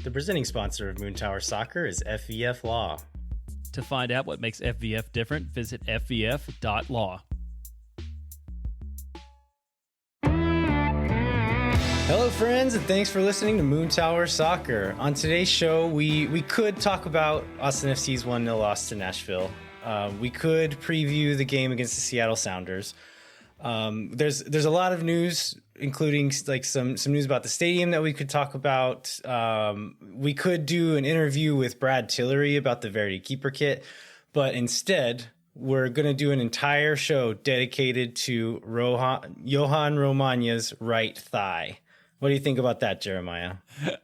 The presenting sponsor of Moon Tower Soccer is FVF Law. To find out what makes FVF different, visit fvf.law. Hello, friends, and thanks for listening to Moon Tower Soccer. On today's show, we could talk about Austin FC's 1-0 loss to Nashville. We could preview the game against the Seattle Sounders. There's a lot of news, including like some news about the stadium that we could talk about. We could do an interview with Brad Tillery about the Verity Keeper Kit, but instead we're going to do an entire show dedicated to Jhohan Romaña's right thigh. What do you think about that, Jeremiah?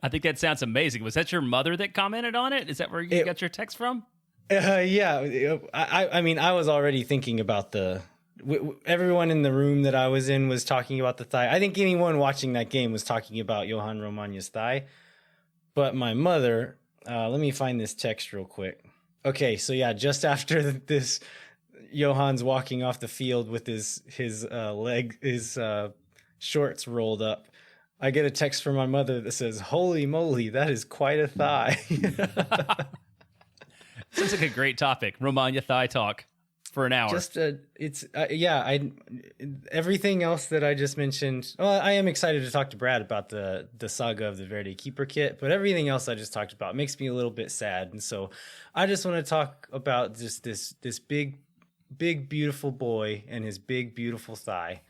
I think that sounds amazing. Was that your mother that commented on it? Is that where you got your text from? Yeah. I mean, I was already thinking about everyone in the room that I was in was talking about the thigh. I think anyone watching that game was talking about Jhohan Romaña's thigh. But my mother, let me find this text real quick. Okay, so yeah, just after this, Jhohan's walking off the field with his shorts rolled up. I get a text from my mother that says, "Holy moly, that is quite a thigh." Sounds like a great topic. Romaña thigh talk for an hour. Everything else that I just mentioned. Well, I am excited to talk to Brad about the saga of the Verity Keeper Kit, but everything else I just talked about makes me a little bit sad, and so I just want to talk about just this big, beautiful boy and his big, beautiful thigh.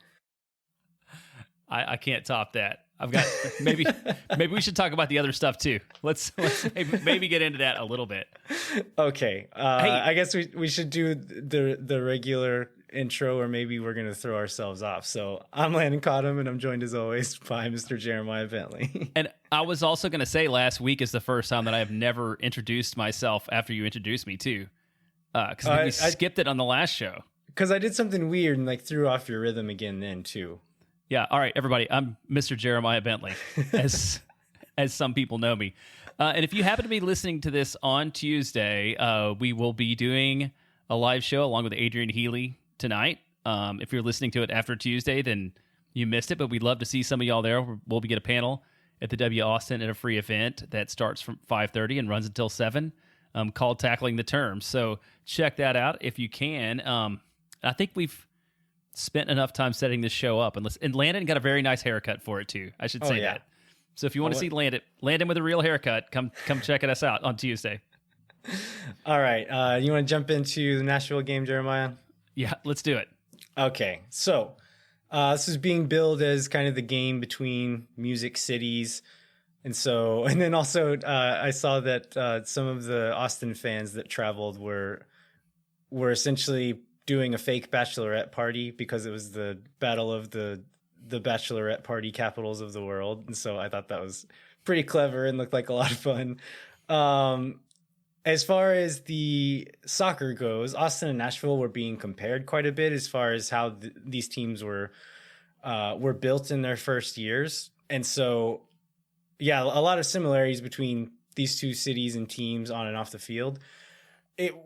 I can't top that. I've got maybe we should talk about the other stuff too. Let's maybe get into that a little bit. Okay. I guess we should do the regular intro, or maybe we're going to throw ourselves off. So I'm Landon Cottom, and I'm joined as always by Mr. Jeremiah Bentley. And I was also going to say last week is the first time that I have never introduced myself after you introduced me too. Because we skipped it on the last show. Because I did something weird and threw off your rhythm again then too. Yeah. All right, everybody. I'm Mr. Jeremiah Bentley, as some people know me. And if you happen to be listening to this on Tuesday, we will be doing a live show along with Adrian Healy tonight. If you're listening to it after Tuesday, then you missed it, but we'd love to see some of y'all there. We'll be at a panel at the W Austin at a free event that starts from 5:30 and runs until 7, called Tackling the Terms. So check that out if you can. I think we've spent enough time setting this show up, and Landon got a very nice haircut for it too. I should say that. So if you want to see Landon with a real haircut, come check us out on Tuesday. All right, you want to jump into the Nashville game, Jeremiah? Yeah, let's do it. Okay, so this is being billed as kind of the game between music cities, and then also I saw that some of the Austin fans that traveled were essentially doing a fake bachelorette party because it was the battle of the bachelorette party capitals of the world. And so I thought that was pretty clever and looked like a lot of fun. As far as the soccer goes, Austin and Nashville were being compared quite a bit as far as how these teams were built in their first years. And so, yeah, a lot of similarities between these two cities and teams on and off the field.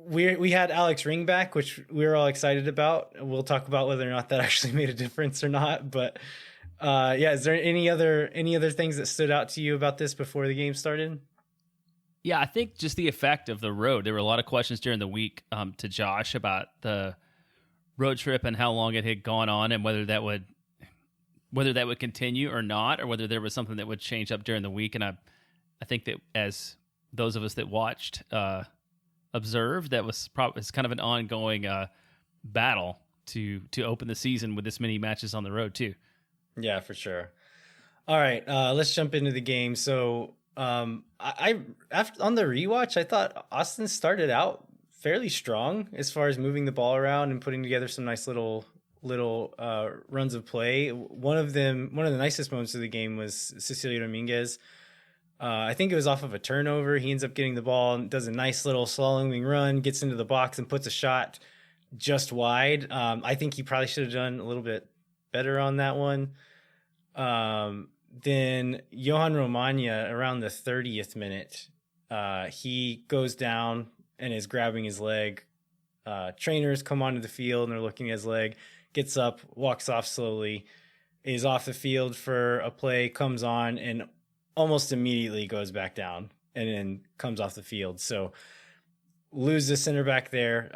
We had Alex Ring back, which we were all excited about. We'll talk about whether or not that actually made a difference or not. But is there any other things that stood out to you about this before the game started? Yeah, I think just the effect of the road. There were a lot of questions during the week to Josh about the road trip and how long it had gone on, and whether that would continue or not, or whether there was something that would change up during the week. And I think that as those of us that watched observed, that was it's kind of an ongoing battle to open the season with this many matches on the road too. Yeah, for sure. All right, let's jump into the game. So I after on the rewatch, I thought Austin started out fairly strong as far as moving the ball around and putting together some nice little runs of play. One of the nicest moments of the game was Cecilio Dominguez. I think it was off of a turnover. He ends up getting the ball and does a nice little slaloming run, gets into the box and puts a shot just wide. I think he probably should have done a little bit better on that one. Then Jhohan Romaña, around the 30th minute, he goes down and is grabbing his leg. Trainers come onto the field and they're looking at his leg, gets up, walks off slowly, is off the field for a play, comes on, and almost immediately goes back down. and then comes off the field. So lose the center back there.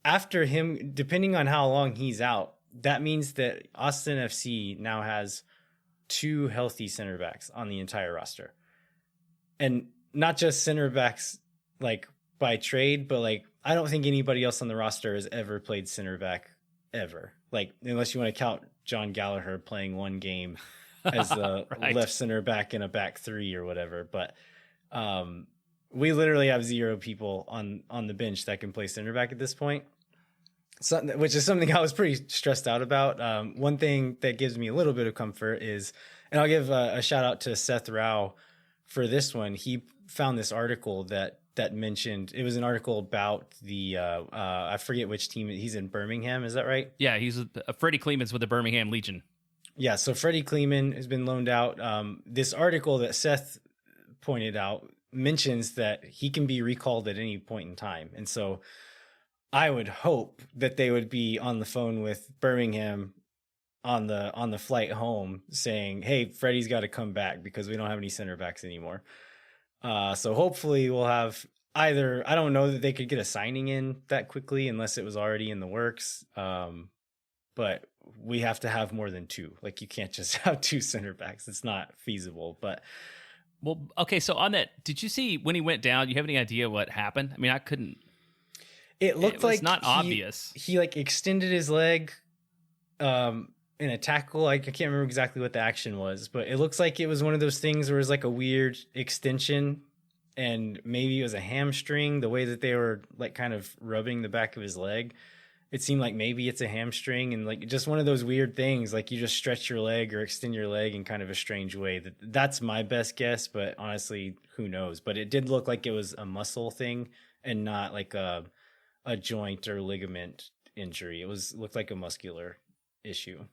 After him, depending on how long he's out, that means that Austin FC now has 2 healthy center backs on the entire roster. And not just center backs like by trade, but like I don't think anybody else on the roster has ever played center back ever. Like unless you want to count John Gallagher playing one game as the right. left center back in a back 3 or whatever. But we literally have 0 people on the bench that can play center back at this point. Which is something I was pretty stressed out about. One thing that gives me a little bit of comfort is, and I'll give a shout out to Seth Rao for this one. He found this article that mentioned, it was an article about the, I forget which team, he's in Birmingham. Is that right? Yeah, he's Freddie Kleeman's with the Birmingham Legion. Yeah, so Freddie Kleeman has been loaned out. This article that Seth pointed out mentions that he can be recalled at any point in time. And so I would hope that they would be on the phone with Birmingham on the flight home saying, hey, Freddie's got to come back because we don't have any center backs anymore. So hopefully we'll have either, I don't know that they could get a signing in that quickly unless it was already in the works. But we have to have more than 2. Like you can't just have 2 center backs. It's not feasible. But well, okay. So on that, did you see when he went down? Do you have any idea what happened? I mean, I couldn't. It looked like not obvious. He like extended his leg in a tackle. I can't remember exactly what the action was, but it looks like it was one of those things where it was like a weird extension, and maybe it was a hamstring. The way that they were like kind of rubbing the back of his leg, it seemed like maybe it's a hamstring, and like just one of those weird things. Like you just stretch your leg or extend your leg in kind of a strange way. That's my best guess, but honestly, who knows? But it did look like it was a muscle thing and not like a joint or ligament injury. It looked like a muscular issue.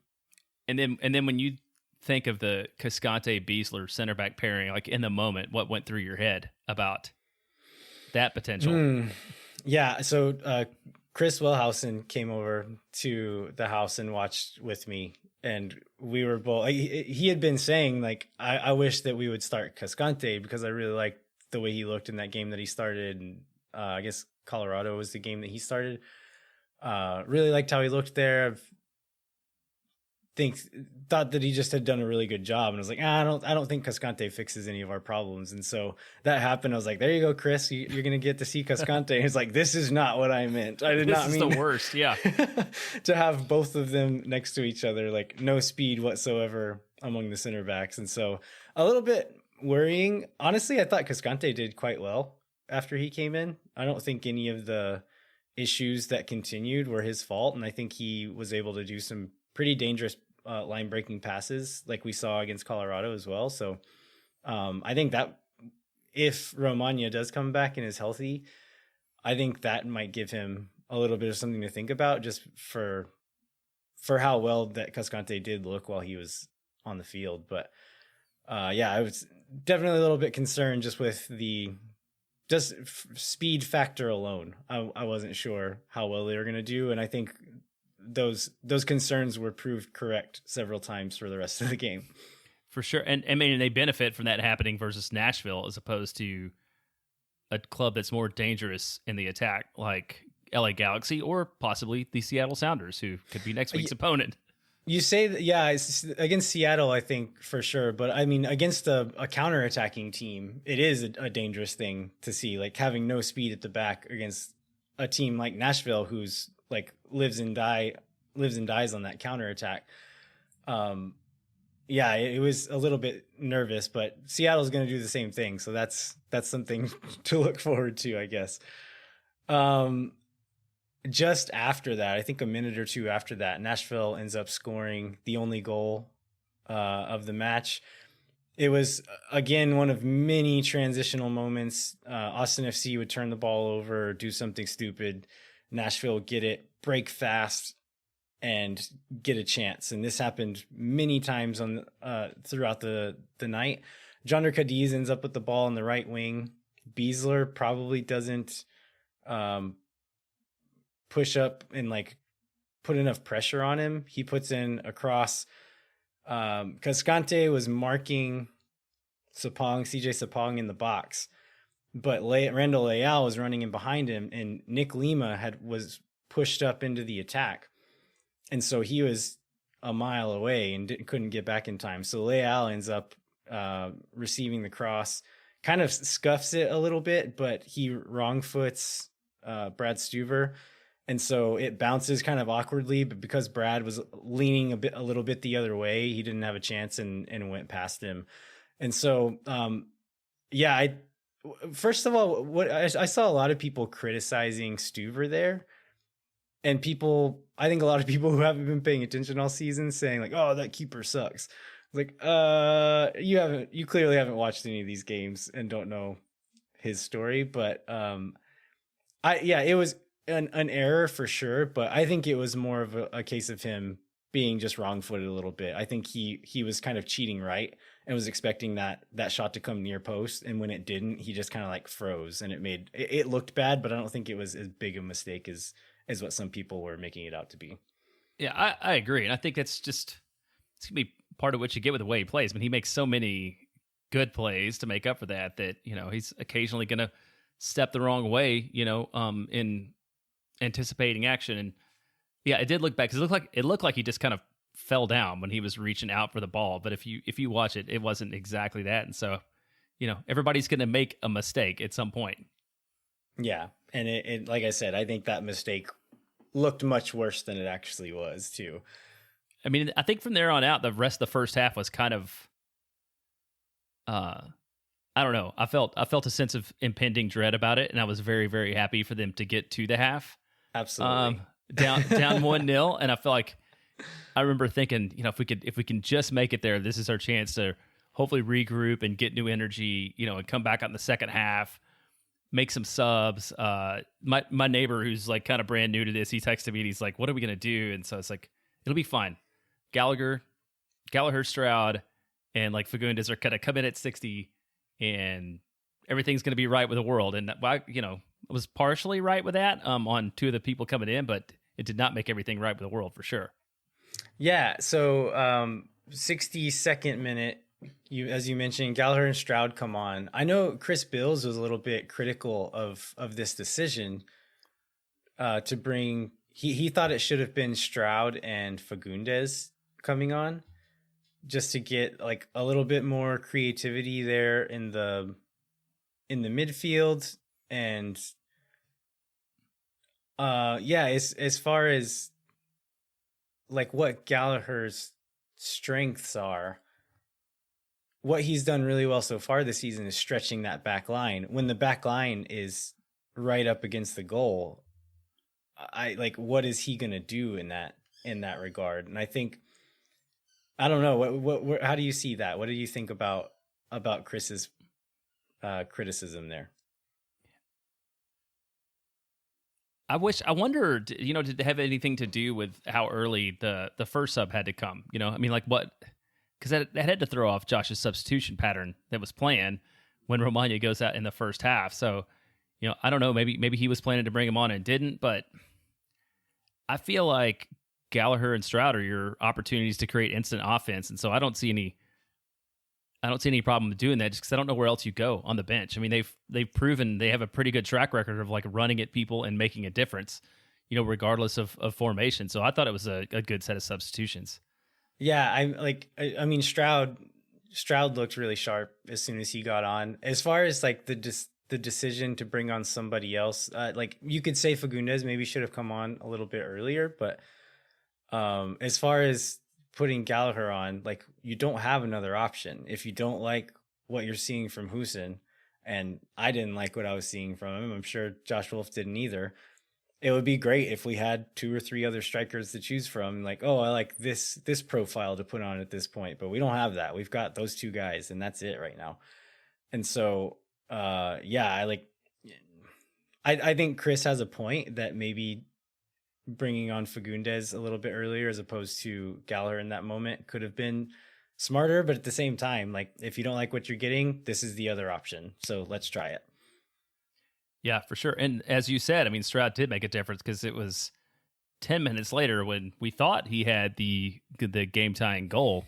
And then when you think of the Cascante Beasler center back pairing, like in the moment, what went through your head about that potential? Yeah. So Chris Wellhausen came over to the house and watched with me, and we were both, he had been saying like, I wish that we would start Cascante because I really liked the way he looked in that game that he started. And I guess Colorado was the game that he started. Really liked how he looked there. Thought that he just had done a really good job, and I was like, I don't think Cascante fixes any of our problems. And so that happened. I was like, there you go, Chris, you're gonna get to see Cascante. And he's like, this is not what I meant. I did not mean this is the worst. Yeah. To have both of them next to each other, like no speed whatsoever among the center backs. And so a little bit worrying. Honestly, I thought Cascante did quite well after he came in. I don't think any of the issues that continued were his fault, and I think he was able to do some pretty dangerous line breaking passes like we saw against Colorado as well. So I think that if Romaña does come back and is healthy, I think that might give him a little bit of something to think about just for how well that Cascante did look while he was on the field. But yeah, I was definitely a little bit concerned just with the speed factor alone. I wasn't sure how well they were going to do. And I think those concerns were proved correct several times for the rest of the game. For sure. And I mean, they benefit from that happening versus Nashville as opposed to a club that's more dangerous in the attack like LA Galaxy or possibly the Seattle Sounders, who could be next week's opponent. You say that, yeah, it's against Seattle, I think for sure. But I mean, against a counterattacking team, it is a dangerous thing to see, like having no speed at the back against a team like Nashville, who's like lives and dies on that counterattack. Yeah, it was a little bit nervous, but Seattle's going to do the same thing. So that's something to look forward to, I guess. Just after that, I think a minute or two after that, Nashville ends up scoring the only goal of the match. It was, again, one of many transitional moments. Austin FC would turn the ball over, do something stupid. Nashville would get it, break fast, and get a chance. And this happened many times throughout the night. Jonder Cadiz ends up with the ball in the right wing. Beasler probably doesn't push up and like put enough pressure on him. He puts in a cross. Cascante was marking CJ Sapong in the box. but Randall Leal was running in behind him, and Nick Lima was pushed up into the attack, and so he was a mile away and couldn't get back in time. So Leal ends up receiving the cross, kind of scuffs it a little bit, but he wrong foots Brad Stuver. And so it bounces kind of awkwardly, but because Brad was leaning a little bit the other way, he didn't have a chance and went past him. And so, first of all, what I saw a lot of people criticizing Stuver there, and I think a lot of people who haven't been paying attention all season saying like, "Oh, that keeper sucks." Like, you clearly haven't watched any of these games and don't know his story, but it was an error for sure, but I think it was more of a case of him being just wrong-footed a little bit. I think he was kind of cheating right and was expecting that shot to come near post, and when it didn't, he just kind of like froze, and it looked bad, but I don't think it was as big a mistake as what some people were making it out to be. Yeah, I agree, and I think it's gonna be part of what you get with the way he plays. I mean, he makes so many good plays to make up for that he's occasionally gonna step the wrong way, in anticipating action. And yeah, it did look bad because it looked like he just kind of fell down when he was reaching out for the ball. But if you watch it, it wasn't exactly that. And so, everybody's going to make a mistake at some point. Yeah, and it like I said, I think that mistake looked much worse than it actually was too. I mean, I think from there on out, the rest of the first half was kind of, I don't know. I felt a sense of impending dread about it, and I was very, very happy for them to get to the half. Absolutely. Down 1-0, and I feel like I remember thinking, if we can just make it there, this is our chance to hopefully regroup and get new energy, and come back out in the second half, make some subs. My neighbor, who's like kind of brand new to this, he texted me and he's like, "What are we gonna do?" And so it's like, it'll be fine. Gallagher, Stroud, and like Fagundes are kind of come in at 60, and everything's going to be right with the world. And I was partially right with that on two of the people coming in, but it did not make everything right with the world for sure. Yeah. So 62nd minute, as you mentioned, Gallagher and Stroud come on. I know Chris Bills was a little bit critical of this decision to bring. He thought it should have been Stroud and Fagundes coming on, just to get like a little bit more creativity there in the midfield. And as far as like what Gallagher's strengths are, what he's done really well so far this season is stretching that back line. When the back line is right up against the goal, what is he going to do in that regard? And I think, I don't know, what how do you see that? What do you think about Chris's criticism there? I wonder, did it have anything to do with how early the first sub had to come? I mean, like what? Because that had to throw off Josh's substitution pattern that was planned when Romaña goes out in the first half. So, I don't know, maybe he was planning to bring him on and didn't, but I feel like Gallagher and Stroud are your opportunities to create instant offense, and so I don't see any problem with doing that, just because I don't know where else you go on the bench. I mean, they've proven they have a pretty good track record of like running at people and making a difference, regardless of formation. So I thought it was a good set of substitutions. Yeah, I mean, Stroud looked really sharp as soon as he got on. As far as like the decision to bring on somebody else, like you could say Fagundes maybe should have come on a little bit earlier, but as far as putting Gallagher on, like you don't have another option if you don't like what you're seeing from Husin, and I didn't like what I was seeing from him. I'm sure Josh Wolf didn't either. It would be great if we had 2 or 3 other strikers to choose from. Like, oh, I like this profile to put on at this point, but we don't have that. We've got those 2 guys, and that's it right now. And so, I think Chris has a point that maybe bringing on Fagundes a little bit earlier as opposed to Gallagher in that moment could have been smarter. But at the same time, like if you don't like what you're getting, this is the other option. So let's try it. Yeah, for sure. And as you said, I mean, Stroud did make a difference because it was 10 minutes later when we thought he had the game tying goal.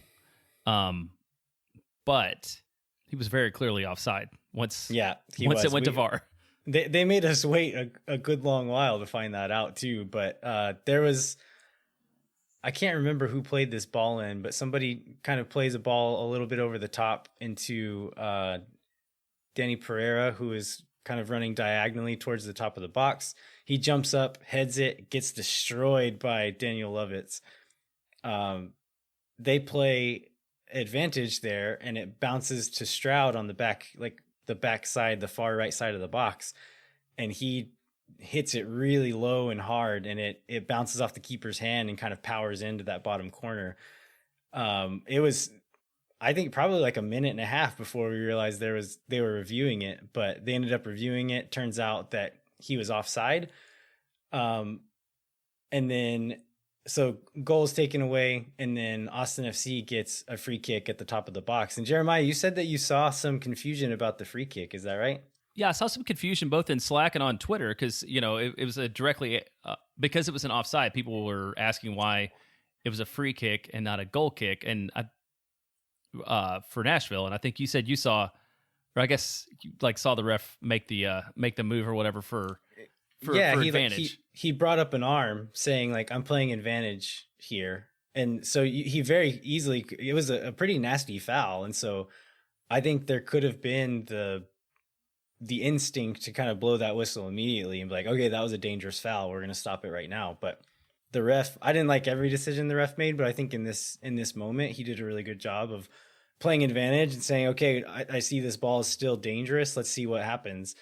But He was very clearly offside once once it went to VAR. They made us wait a good long while to find that out too. But there was, I can't remember who played this ball in, but somebody kind of plays a ball a little bit over the top into Danny Pereira, who is kind of running diagonally towards the top of the box. He jumps up, heads it, gets destroyed by Daniel Lovitz. They play advantage there, and it bounces to Stroud on the back, like the back side, the far right side of the box, and he hits it really low and hard, and it bounces off the keeper's hand and kind of powers into that bottom corner. It was, I think, probably like a minute and a half before we realized they were reviewing it, but they ended up reviewing it. Turns out that he was offside. And then so goal's taken away, and then Austin FC gets a free kick at the top of the box. And Jeremiah, you said that you saw some confusion about the free kick. Is that right? Yeah, I saw some confusion both in Slack and on Twitter because, it was a directly because it was an offside. People were asking why it was a free kick and not a goal kick, and for Nashville. And I think you said you saw, or I guess you saw the ref make the move or whatever for advantage. He brought up an arm saying like, I'm playing advantage here. And so he very easily, it was a pretty nasty foul. And so I think there could have been the instinct to kind of blow that whistle immediately and be like, okay, that was a dangerous foul. We're going to stop it right now. But the ref, I didn't like every decision the ref made, but I think in this moment, he did a really good job of playing advantage and saying, okay, I see this ball is still dangerous. Let's see what happens.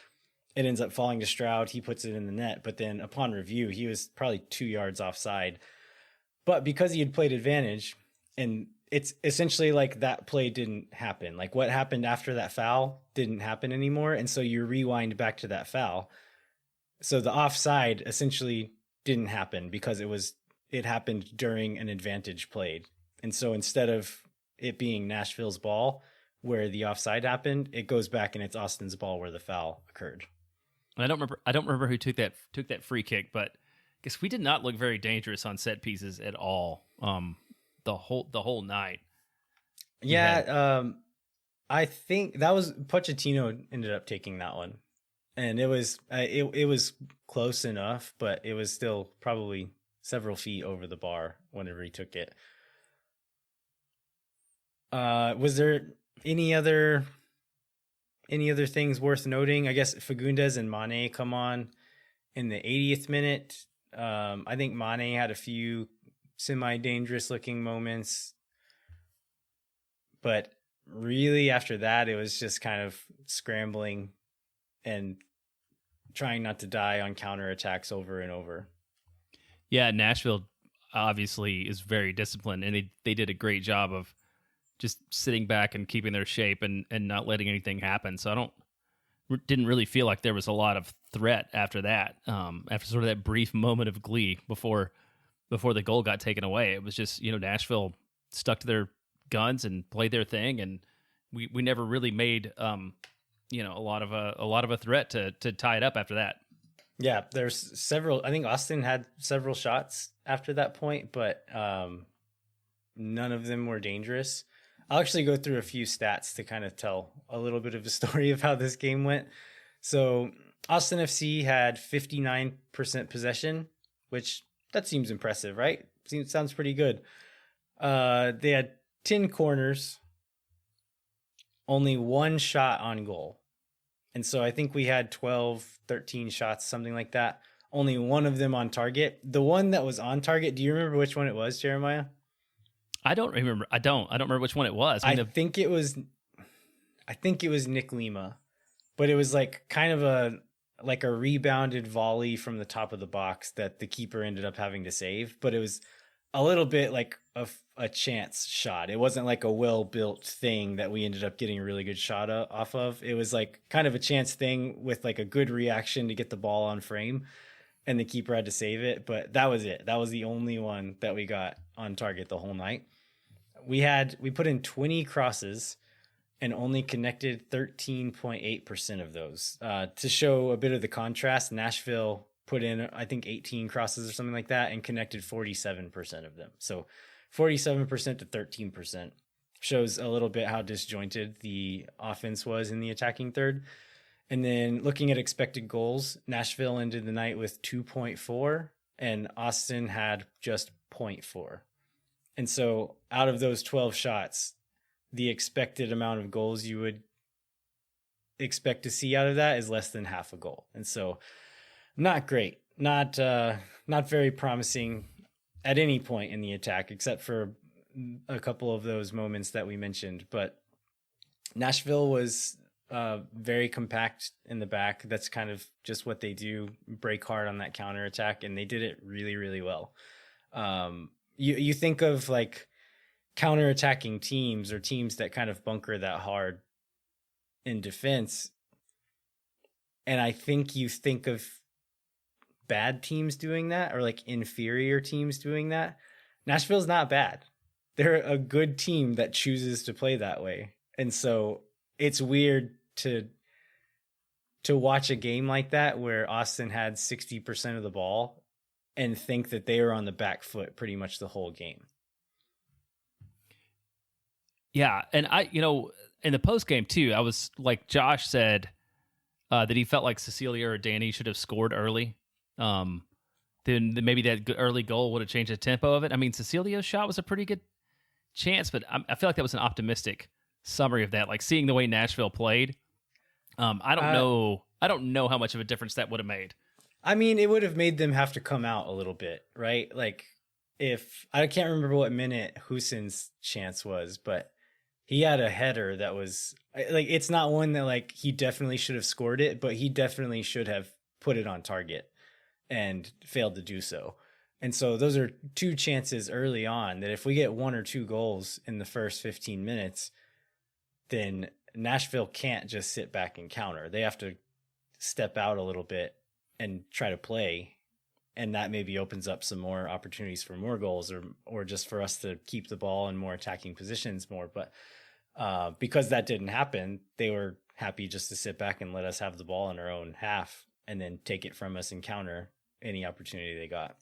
It ends up falling to Stroud. He puts it in the net. But then upon review, he was probably 2 yards offside. But because he had played advantage, and it's essentially like that play didn't happen. Like what happened after that foul didn't happen anymore. And so you rewind back to that foul. So the offside essentially didn't happen because it happened during an advantage played. And so instead of it being Nashville's ball where the offside happened, it goes back and it's Austin's ball where the foul occurred. I don't remember who took that free kick, but I guess we did not look very dangerous on set pieces at all. The whole night. Yeah, I think that was Pochettino ended up taking that one, and it was close enough, but it was still probably several feet over the bar whenever he took it. Was there any other things worth noting? I guess Fagundes and Mane come on in the 80th minute. I think Mane had a few semi-dangerous looking moments, but really after that, it was just kind of scrambling and trying not to die on counterattacks over and over. Yeah, Nashville obviously is very disciplined, and they did a great job of just sitting back and keeping their shape and not letting anything happen. So didn't really feel like there was a lot of threat after that. After sort of that brief moment of glee before the goal got taken away, it was just, Nashville stuck to their guns and played their thing, and we never really made a lot of a threat to tie it up after that. Yeah, there's several. I think Austin had several shots after that point, but none of them were dangerous. I'll actually go through a few stats to kind of tell a little bit of the story of how this game went. So Austin FC had 59% possession, which that seems impressive, right? Sounds pretty good. They had 10 corners, only one shot on goal. And so I think we had 12, 13 shots, something like that. Only one of them on target. The one that was on target, do you remember which one it was, Jeremiah? I don't remember. I don't remember which one it was. I think it was Nick Lima, but it was like kind of a rebounded volley from the top of the box that the keeper ended up having to save. But it was a little bit like a chance shot. It wasn't like a well-built thing that we ended up getting a really good shot off of. It was like kind of a chance thing with like a good reaction to get the ball on frame, and the keeper had to save it. But that was it. That was the only one that we got on target the whole night. We put in 20 crosses and only connected 13.8% of those. To show a bit of the contrast, Nashville put in, I think, 18 crosses or something like that and connected 47% of them. So 47% to 13%. shows a little bit how disjointed the offense was in the attacking third. And then looking at expected goals, Nashville ended the night with 2.4 and Austin had just 0.4. And so out of those 12 shots, the expected amount of goals you would expect to see out of that is less than half a goal. And so not great, not very promising at any point in the attack, except for a couple of those moments that we mentioned. But Nashville was very compact in the back. That's kind of just what they do, break hard on that counter attack, and they did it really, really well. You think of like counter attacking teams or teams that kind of bunker that hard in defense, and I think you think of bad teams doing that or like inferior teams doing that. Nashville's not bad. They're a good team that chooses to play that way. And so it's weird to watch a game like that where Austin had 60% of the ball and think that they were on the back foot pretty much the whole game. Yeah, and in the post game too, I was like, Josh said that he felt like Cecilia or Danny should have scored early. Then maybe that early goal would have changed the tempo of it. I mean, Cecilia's shot was a pretty good chance, but I feel like that was an optimistic summary of that. Like seeing the way Nashville played, I don't know how much of a difference that would have made. I mean, it would have made them have to come out a little bit, right? Like if I can't remember what minute Hussen's chance was, but he had a header that was like, it's not one that like he definitely should have scored it, but he definitely should have put it on target and failed to do so. And so those are two chances early on that if we get one or two goals in the first 15 minutes, then Nashville can't just sit back and counter. They have to step out a little bit and try to play. And that maybe opens up some more opportunities for more goals or just for us to keep the ball in more attacking positions more. But because that didn't happen, they were happy just to sit back and let us have the ball in our own half and then take it from us and counter any opportunity they got.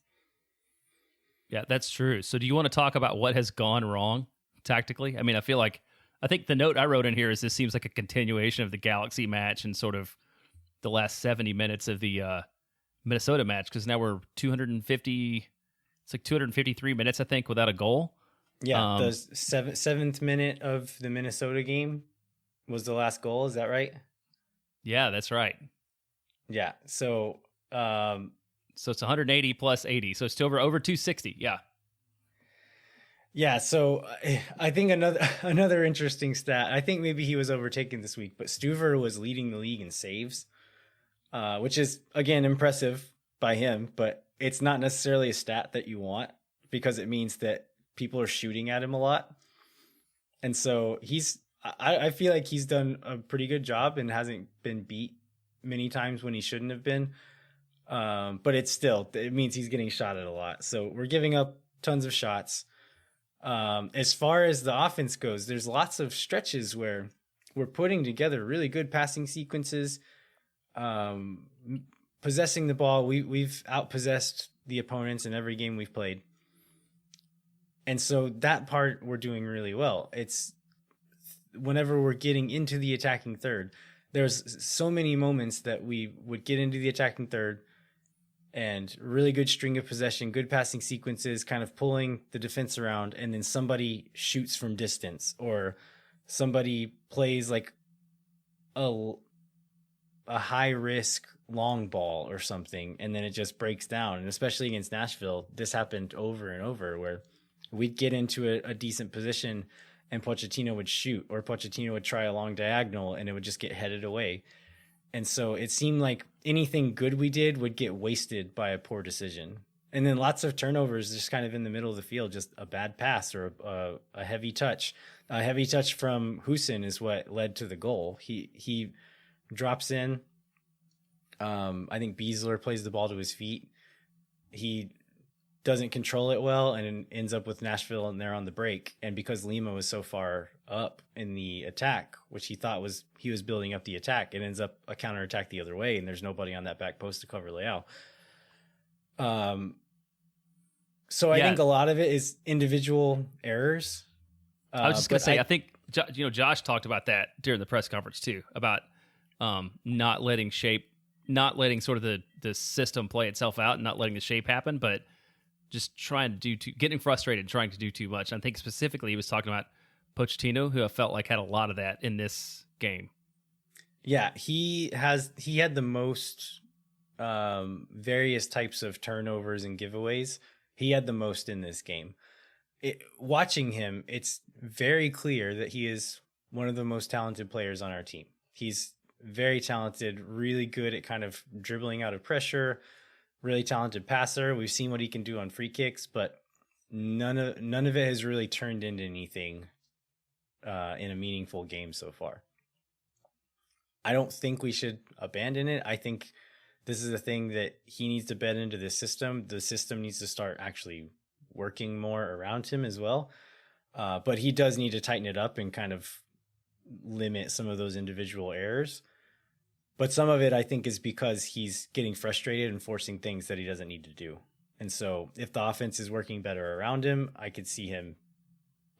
Yeah, that's true. So do you want to talk about what has gone wrong tactically? I mean, I think the note I wrote in here is this seems like a continuation of the Galaxy match and sort of the last 70 minutes of the Minnesota match, because now we're 253 minutes, I think, without a goal. Yeah, the seventh minute of the Minnesota game was the last goal. Is that right? Yeah, that's right. Yeah, so it's 180 plus 80, so it's over 260. Yeah. Yeah, so I think another interesting stat. I think maybe he was overtaken this week, but Stuver was leading the league in saves, which is again impressive by him. But it's not necessarily a stat that you want because it means that people are shooting at him a lot, and so I feel like he's done a pretty good job and hasn't been beat many times when he shouldn't have been. But it means he's getting shot at a lot. So we're giving up tons of shots. As far as the offense goes, there's lots of stretches where we're putting together really good passing sequences, possessing the ball. We've outpossessed the opponents in every game we've played. And so that part we're doing really well. It's whenever we're getting into the attacking third, there's so many moments that we would get into the attacking third and really good string of possession, good passing sequences, kind of pulling the defense around, and then somebody shoots from distance or somebody plays like a high risk long ball or something, and then it just breaks down. And especially against Nashville, this happened over and over where we'd get into a decent position and Pochettino would shoot, or Pochettino would try a long diagonal and it would just get headed away. And so it seemed like anything good we did would get wasted by a poor decision. And then lots of turnovers just kind of in the middle of the field, just a bad pass or a heavy touch. A heavy touch from Hussen is what led to the goal. He drops in. I think Beasler plays the ball to his feet. He doesn't control it well and ends up with Nashville and they're on the break. And because Lima was so far up in the attack, which he was building up the attack, it ends up a counterattack the other way and there's nobody on that back post to cover Leao. So I think a lot of it is individual errors I was just going to say, I think Josh talked about that during the press conference too, about not letting sort of the system play itself out and not letting the shape happen, but just trying to getting frustrated, trying to do too much. And I think specifically he was talking about Pochettino, who I felt like had a lot of that in this game. Yeah, he had the most various types of turnovers and giveaways. He had the most in this game. Watching him, it's very clear that he is one of the most talented players on our team. He's very talented, really good at kind of dribbling out of pressure, really talented passer. We've seen what he can do on free kicks, but none of it has really turned into anything in a meaningful game so far. I don't think we should abandon it. I think this is a thing that he needs to bed into the system. The system needs to start actually working more around him as well. But he does need to tighten it up and kind of limit some of those individual errors. But some of it, I think, is because he's getting frustrated and forcing things that he doesn't need to do. And so if the offense is working better around him, I could see him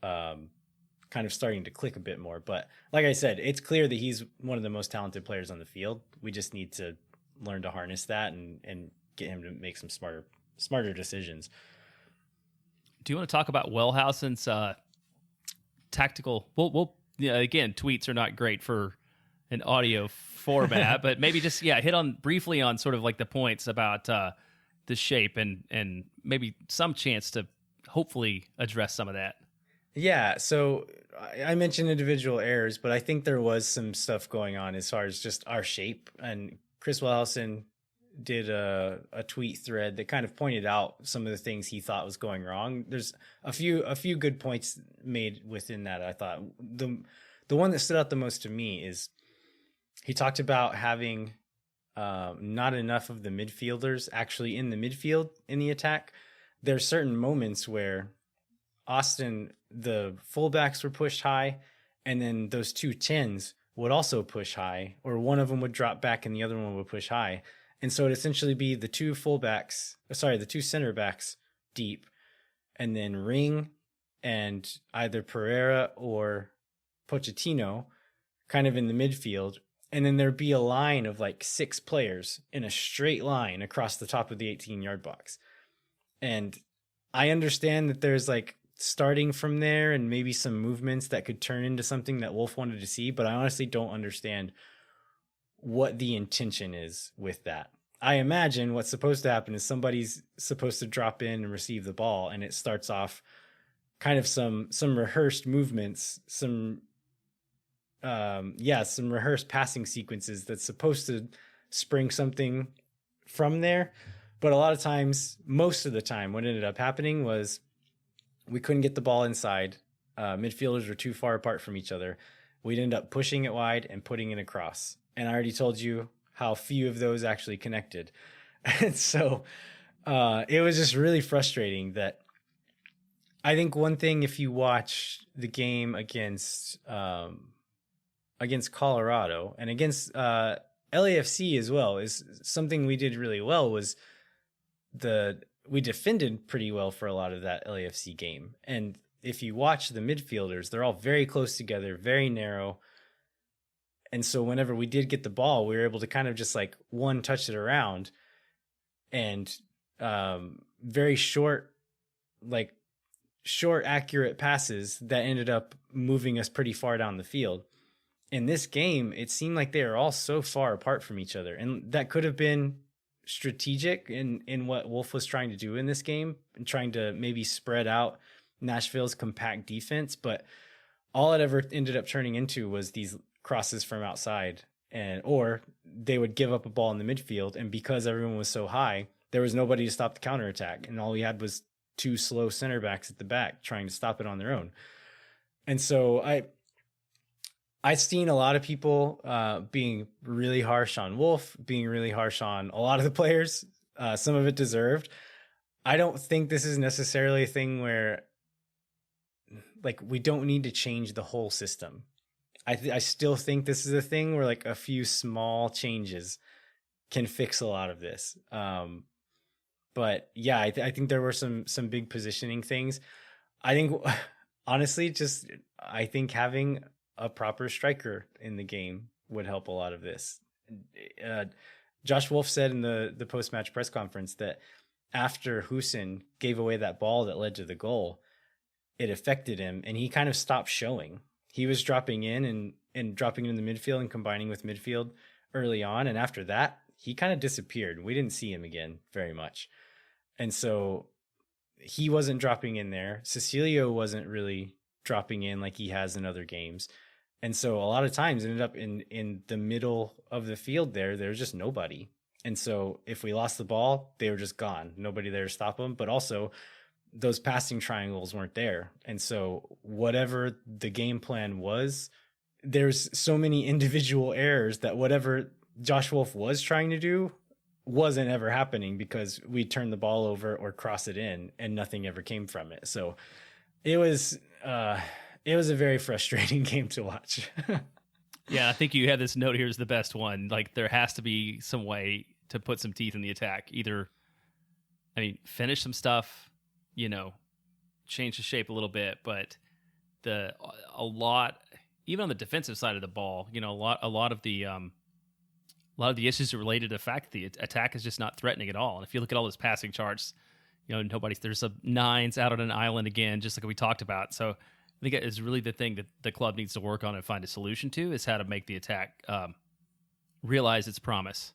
kind of starting to click a bit more. But like I said, it's clear that he's one of the most talented players on the field. We just need to learn to harness that and get him to make some smarter decisions. Do you want to talk about Wellhausen's tactical? We'll again, tweets are not great for an audio format, but maybe just hit on briefly on sort of like the points about the shape and maybe some chance to hopefully address some of that. Yeah, so I mentioned individual errors, but I think there was some stuff going on as far as just our shape. And Chris Wellhausen did a tweet thread that kind of pointed out some of the things he thought was going wrong. There's a few good points made within that. I thought the one that stood out the most to me is he talked about having not enough of the midfielders actually in the midfield in the attack. There's certain moments where Austin, the fullbacks were pushed high, and then those 2 10s would also push high, or one of them would drop back and the other one would push high. And so it'd essentially be the 2 center backs deep, and then Ring and either Pereira or Pochettino kind of in the midfield. And then there'd be a line of like 6 players in a straight line across the top of the 18-yard box. And I understand that there's like starting from there and maybe some movements that could turn into something that Wolf wanted to see, but I honestly don't understand what the intention is with that. I imagine what's supposed to happen is somebody's supposed to drop in and receive the ball, and it starts off kind of some rehearsed movements, some rehearsed passing sequences that's supposed to spring something from there. But a lot of times, most of the time, what ended up happening was we couldn't get the ball inside. Midfielders were too far apart from each other. We'd end up pushing it wide and putting it across. And I already told you how few of those actually connected. And so it was just really frustrating that I think one thing, if you watch the game against Colorado and against LAFC as well, is something we did really well was we defended pretty well for a lot of that LAFC game. And if you watch the midfielders, they're all very close together, very narrow. And so whenever we did get the ball, we were able to kind of just like touch it around, and very short, accurate passes that ended up moving us pretty far down the field. In this game, it seemed like they were all so far apart from each other. And that could have been strategic in what Wolf was trying to do in this game and trying to maybe spread out Nashville's compact defense. But all it ever ended up turning into was these crosses from outside, or they would give up a ball in the midfield. And because everyone was so high, there was nobody to stop the counterattack. And all we had was 2 slow center backs at the back trying to stop it on their own. And so I've seen a lot of people being really harsh on Wolf, being really harsh on a lot of the players. Some of it deserved. I don't think this is necessarily a thing where we don't need to change the whole system. I still think this is a thing where a few small changes can fix a lot of this. But yeah, I think there were some big positioning things. I think honestly, just I think having a proper striker in the game would help a lot of this. Uh, Josh Wolf said in the post match press conference that after Husin gave away that ball that led to the goal, it affected him, and he kind of stopped showing. He was dropping in and dropping in the midfield and combining with midfield early on, and after that, he kind of disappeared. We didn't see him again very much, and so he wasn't dropping in there. Cecilio wasn't really dropping in like he has in other games. And so a lot of times ended up in the middle of the field there. There was just nobody. And so if we lost the ball, they were just gone. Nobody there to stop them. But also those passing triangles weren't there. And so whatever the game plan was, there's so many individual errors that whatever Josh Wolf was trying to do wasn't ever happening because we turned the ball over or cross it in and nothing ever came from it. So it was a very frustrating game to watch. Yeah, I think you have this note here is the best one. Like there has to be some way to put some teeth in the attack. Either, I mean, finish some stuff, change the shape a little bit, but a lot, even on the defensive side of the ball, a lot of the issues are related to the fact that the attack is just not threatening at all. And if you look at all those passing charts, there's some nines out on an island again, just like we talked about. So I think it's really the thing that the club needs to work on and find a solution to is how to make the attack realize its promise.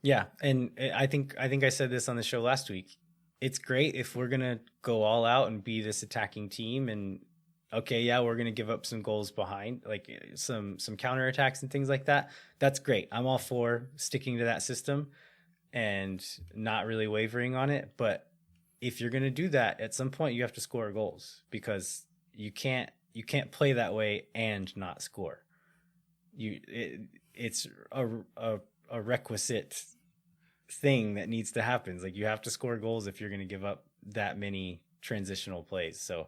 Yeah, and I think I said this on the show last week. It's great if we're gonna go all out and be this attacking team, and okay, yeah, we're gonna give up some goals behind, like some counterattacks and things like that. That's great. I'm all for sticking to that system and not really wavering on it. But if you're gonna do that, at some point you have to score goals because you can't play that way and not score. It's a requisite thing that needs to happen. Like you have to score goals if you're going to give up that many transitional plays. So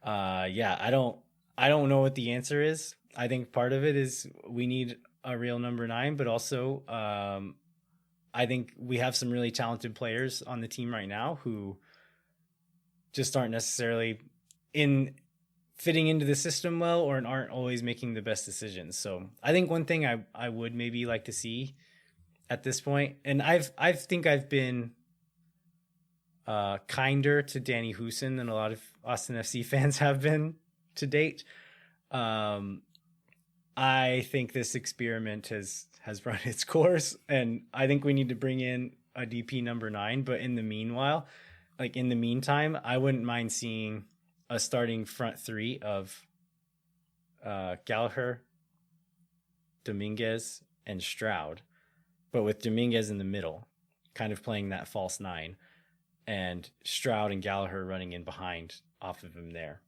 I don't know what the answer is. I think part of it is we need a real number 9, but also I think we have some really talented players on the team right now who just aren't necessarily fitting into the system well or aren't always making the best decisions. So I think one thing I would maybe like to see at this point, and I think I've been kinder to Danny Husin than a lot of Austin FC fans have been to date. I think this experiment has run its course, and I think we need to bring in a DP number 9. But in the meanwhile, in the meantime, I wouldn't mind seeing a starting front 3 of Gallagher, Dominguez, and Stroud, but with Dominguez in the middle, kind of playing that false 9, and Stroud and Gallagher running in behind off of him there.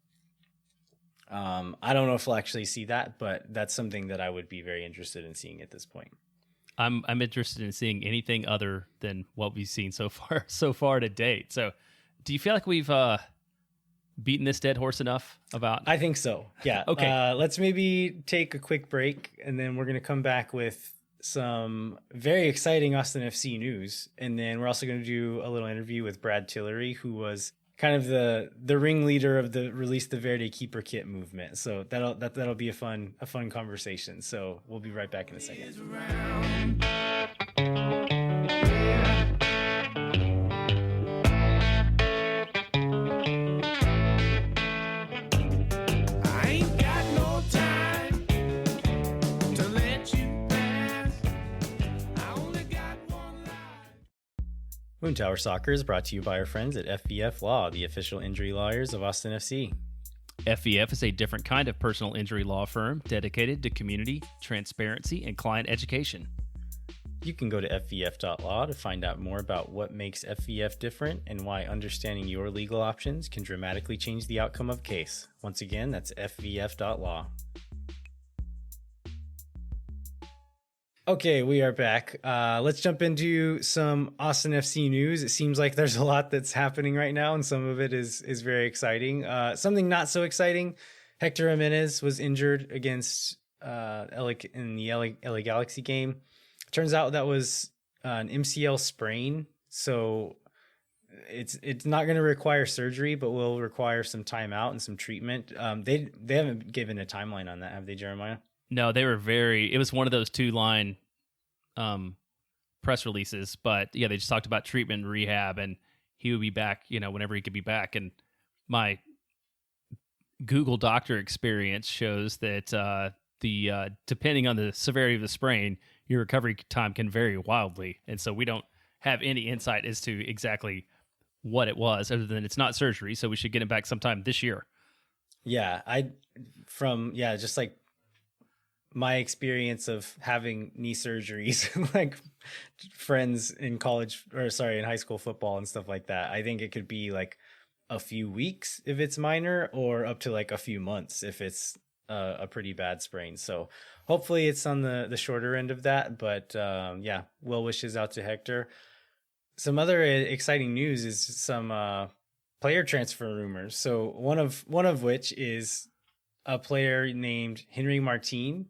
I don't know if we'll actually see that, but that's something that I would be very interested in seeing at this point. I'm interested in seeing anything other than what we've seen so far to date. So, do you feel like we've beaten this dead horse enough about? I think so. Yeah. Okay. Let's maybe take a quick break, and then we're going to come back with some very exciting Austin FC news. And then we're also going to do a little interview with Brad Tillery, who was kind of the ringleader of the Release the Verde keeper kit movement. So that'll be a fun conversation. So we'll be right back in a second. Moon Tower Soccer is brought to you by our friends at FVF Law, the official injury lawyers of Austin FC. FVF is a different kind of personal injury law firm dedicated to community, transparency, and client education. You can go to fvf.law to find out more about what makes FVF different and why understanding your legal options can dramatically change the outcome of a case. Once again, that's fvf.law. Okay, we are back. Let's jump into some Austin FC news. It seems like there's a lot that's happening right now, and some of it is very exciting. Something not so exciting, Hector Jimenez was injured against in the LA Galaxy game. Turns out that was an MCL sprain, so it's not going to require surgery, but will require some time out and some treatment. They haven't given a timeline on that, have they, Jeremiah? No, they were it was one of those 2-line press releases, but yeah, they just talked about treatment and rehab, and he would be back, whenever he could be back. And my Google doctor experience shows that the depending on the severity of the sprain, your recovery time can vary wildly. And so we don't have any insight as to exactly what it was, other than it's not surgery. So we should get him back sometime this year. Yeah. Just like my experience of having knee surgeries, like friends in in high school football and stuff like that. I think it could be like a few weeks if it's minor, or up to like a few months if it's a pretty bad sprain. So hopefully it's on the shorter end of that. But well wishes out to Hector. Some other exciting news is some player transfer rumors. So one of which is a player named Henry Martin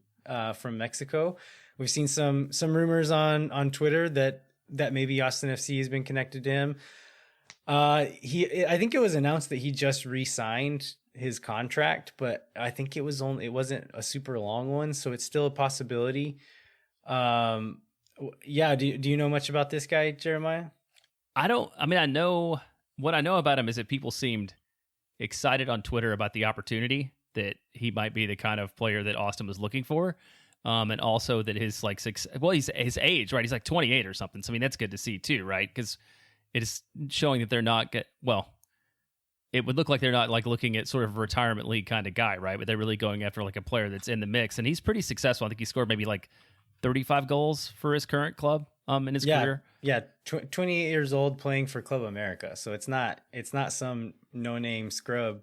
from Mexico. We've seen some rumors on Twitter that maybe Austin FC has been connected to him. I think it was announced that he just re-signed his contract, but I think it wasn't a super long one, so it's still a possibility. Do you know much about this guy, Jeremiah? I know what I know about him is that people seemed excited on Twitter about the opportunity that he might be the kind of player that Austin was looking for. And also that his he's his age, right? He's like 28 or something. So I mean, that's good to see too, right? Because it is showing that they're not it would look like they're not like looking at sort of a retirement league kind of guy, right? But they're really going after like a player that's in the mix, and he's pretty successful. I think he scored maybe like 35 goals for his current club in his career. Yeah, 28 years old, playing for Club America. So it's not some no-name scrub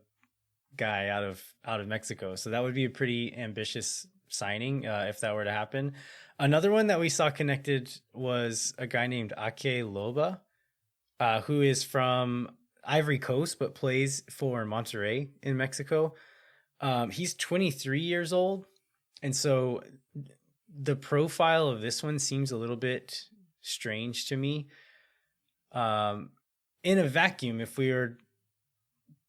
guy out of Mexico. So that would be a pretty ambitious signing if that were to happen. Another one that we saw connected was a guy named Ake Loba, who is from Ivory Coast but plays for Monterrey in Mexico. He's 23 years old, and so the profile of this one seems a little bit strange to me. In a vacuum, if we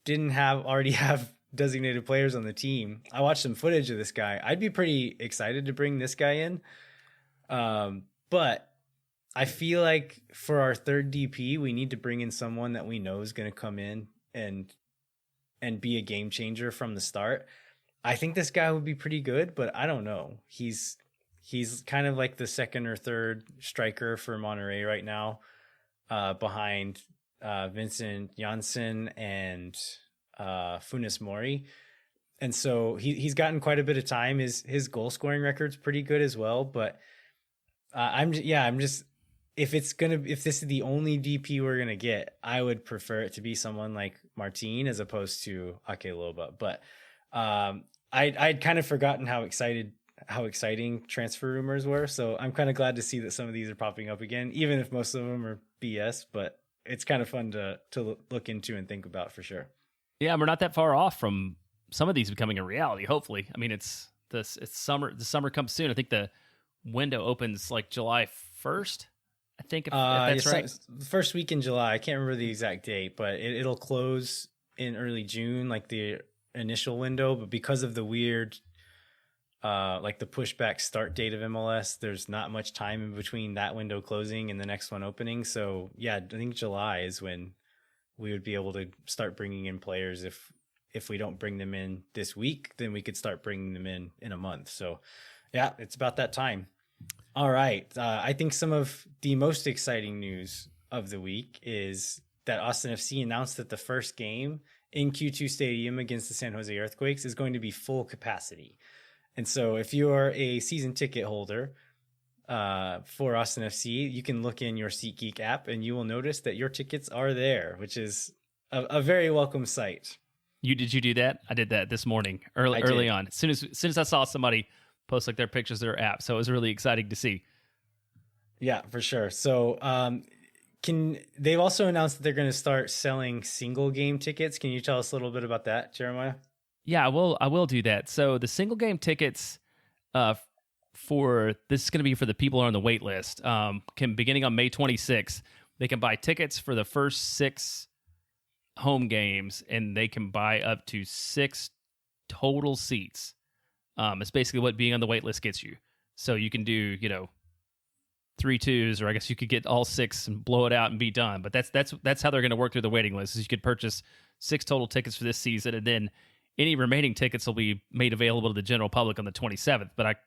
didn't already have designated players on the team, I watched some footage of this guy. I'd be pretty excited to bring this guy in. But I feel like for our third DP, we need to bring in someone that we know is going to come in and be a game changer from the start. I think this guy would be pretty good, but I don't know. He's kind of like the second or third striker for Monterrey right now, behind Vincent Janssen and Funes Mori. And so he's gotten quite a bit of time. His goal scoring record's pretty good as well. But I'm just if this is the only DP we're gonna get, I would prefer it to be someone like Martin as opposed to Ake Loba. But I'd kind of forgotten how exciting transfer rumors were. So I'm kind of glad to see that some of these are popping up again, even if most of them are BS. But it's kind of fun to look into and think about for sure. Yeah, we're not that far off from some of these becoming a reality, hopefully. I mean, it's summer. The summer comes soon. I think the window opens like July 1st. I think if that's right. First week in July. I can't remember the exact date, but it'll close in early June, like the initial window. But because of the weird, like the pushback start date of MLS, there's not much time in between that window closing and the next one opening. So yeah, I think July is when we would be able to start bringing in players. If we don't bring them in this week, then we could start bringing them in a month. So yeah, it's about that time. All right. I think some of the most exciting news of the week is that Austin FC announced that the first game in Q2 Stadium against the San Jose Earthquakes is going to be full capacity. And so if you are a season ticket holder for Austin FC, you can look in your SeatGeek app and you will notice that your tickets are there, which is a very welcome sight. Did you do that? I did that this morning early on. As soon as I saw somebody post like their pictures of their app. So it was really exciting to see. Yeah, for sure. So they've also announced that they're going to start selling single game tickets. Can you tell us a little bit about that, Jeremiah? Yeah, I will do that. So the single game tickets for this is going to be for the people who are on the wait list. Beginning on May 26th, they can buy tickets for the first 6 home games, and they can buy up to 6 total seats. It's basically what being on the wait list gets you. So you can do, 3 twos, or I guess you could get all 6 and blow it out and be done. But that's how they're going to work through the waiting list. Is you could purchase 6 total tickets for this season, and then any remaining tickets will be made available to the general public on the 27th. But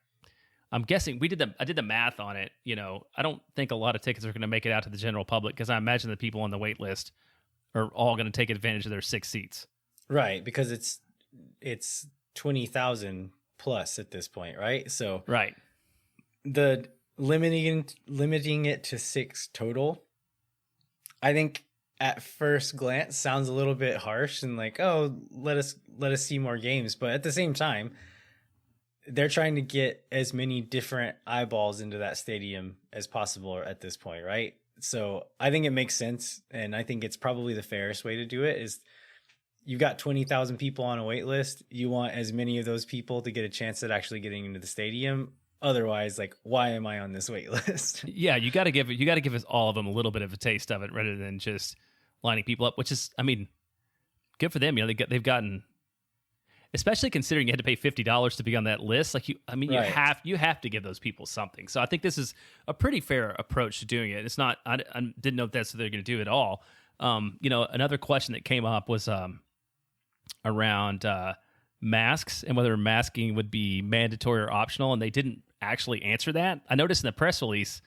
I'm guessing I did the math on it. I don't think a lot of tickets are going to make it out to the general public, because I imagine the people on the wait list are all going to take advantage of their 6 seats. Right, because it's 20,000 plus at this point, right? So right, the limiting it to 6 total, I think at first glance sounds a little bit harsh and like, oh, let us see more games. But at the same time, they're trying to get as many different eyeballs into that stadium as possible at this point, right? So I think it makes sense, and I think it's probably the fairest way to do it. Is you've got 20,000 people on a wait list. You want as many of those people to get a chance at actually getting into the stadium. Otherwise, like, why am I on this wait list? Yeah, you got to give us all of them a little bit of a taste of it, rather than just lining people up. Which is, I mean, good for them. They've gotten, especially considering you had to pay $50 to be on that list. Like right. you have to give those people something. So I think this is a pretty fair approach to doing it. It's not. I didn't know if that's what they're going to do at all. Another question that came up was around masks and whether masking would be mandatory or optional, and they didn't actually answer that. I noticed in the press release,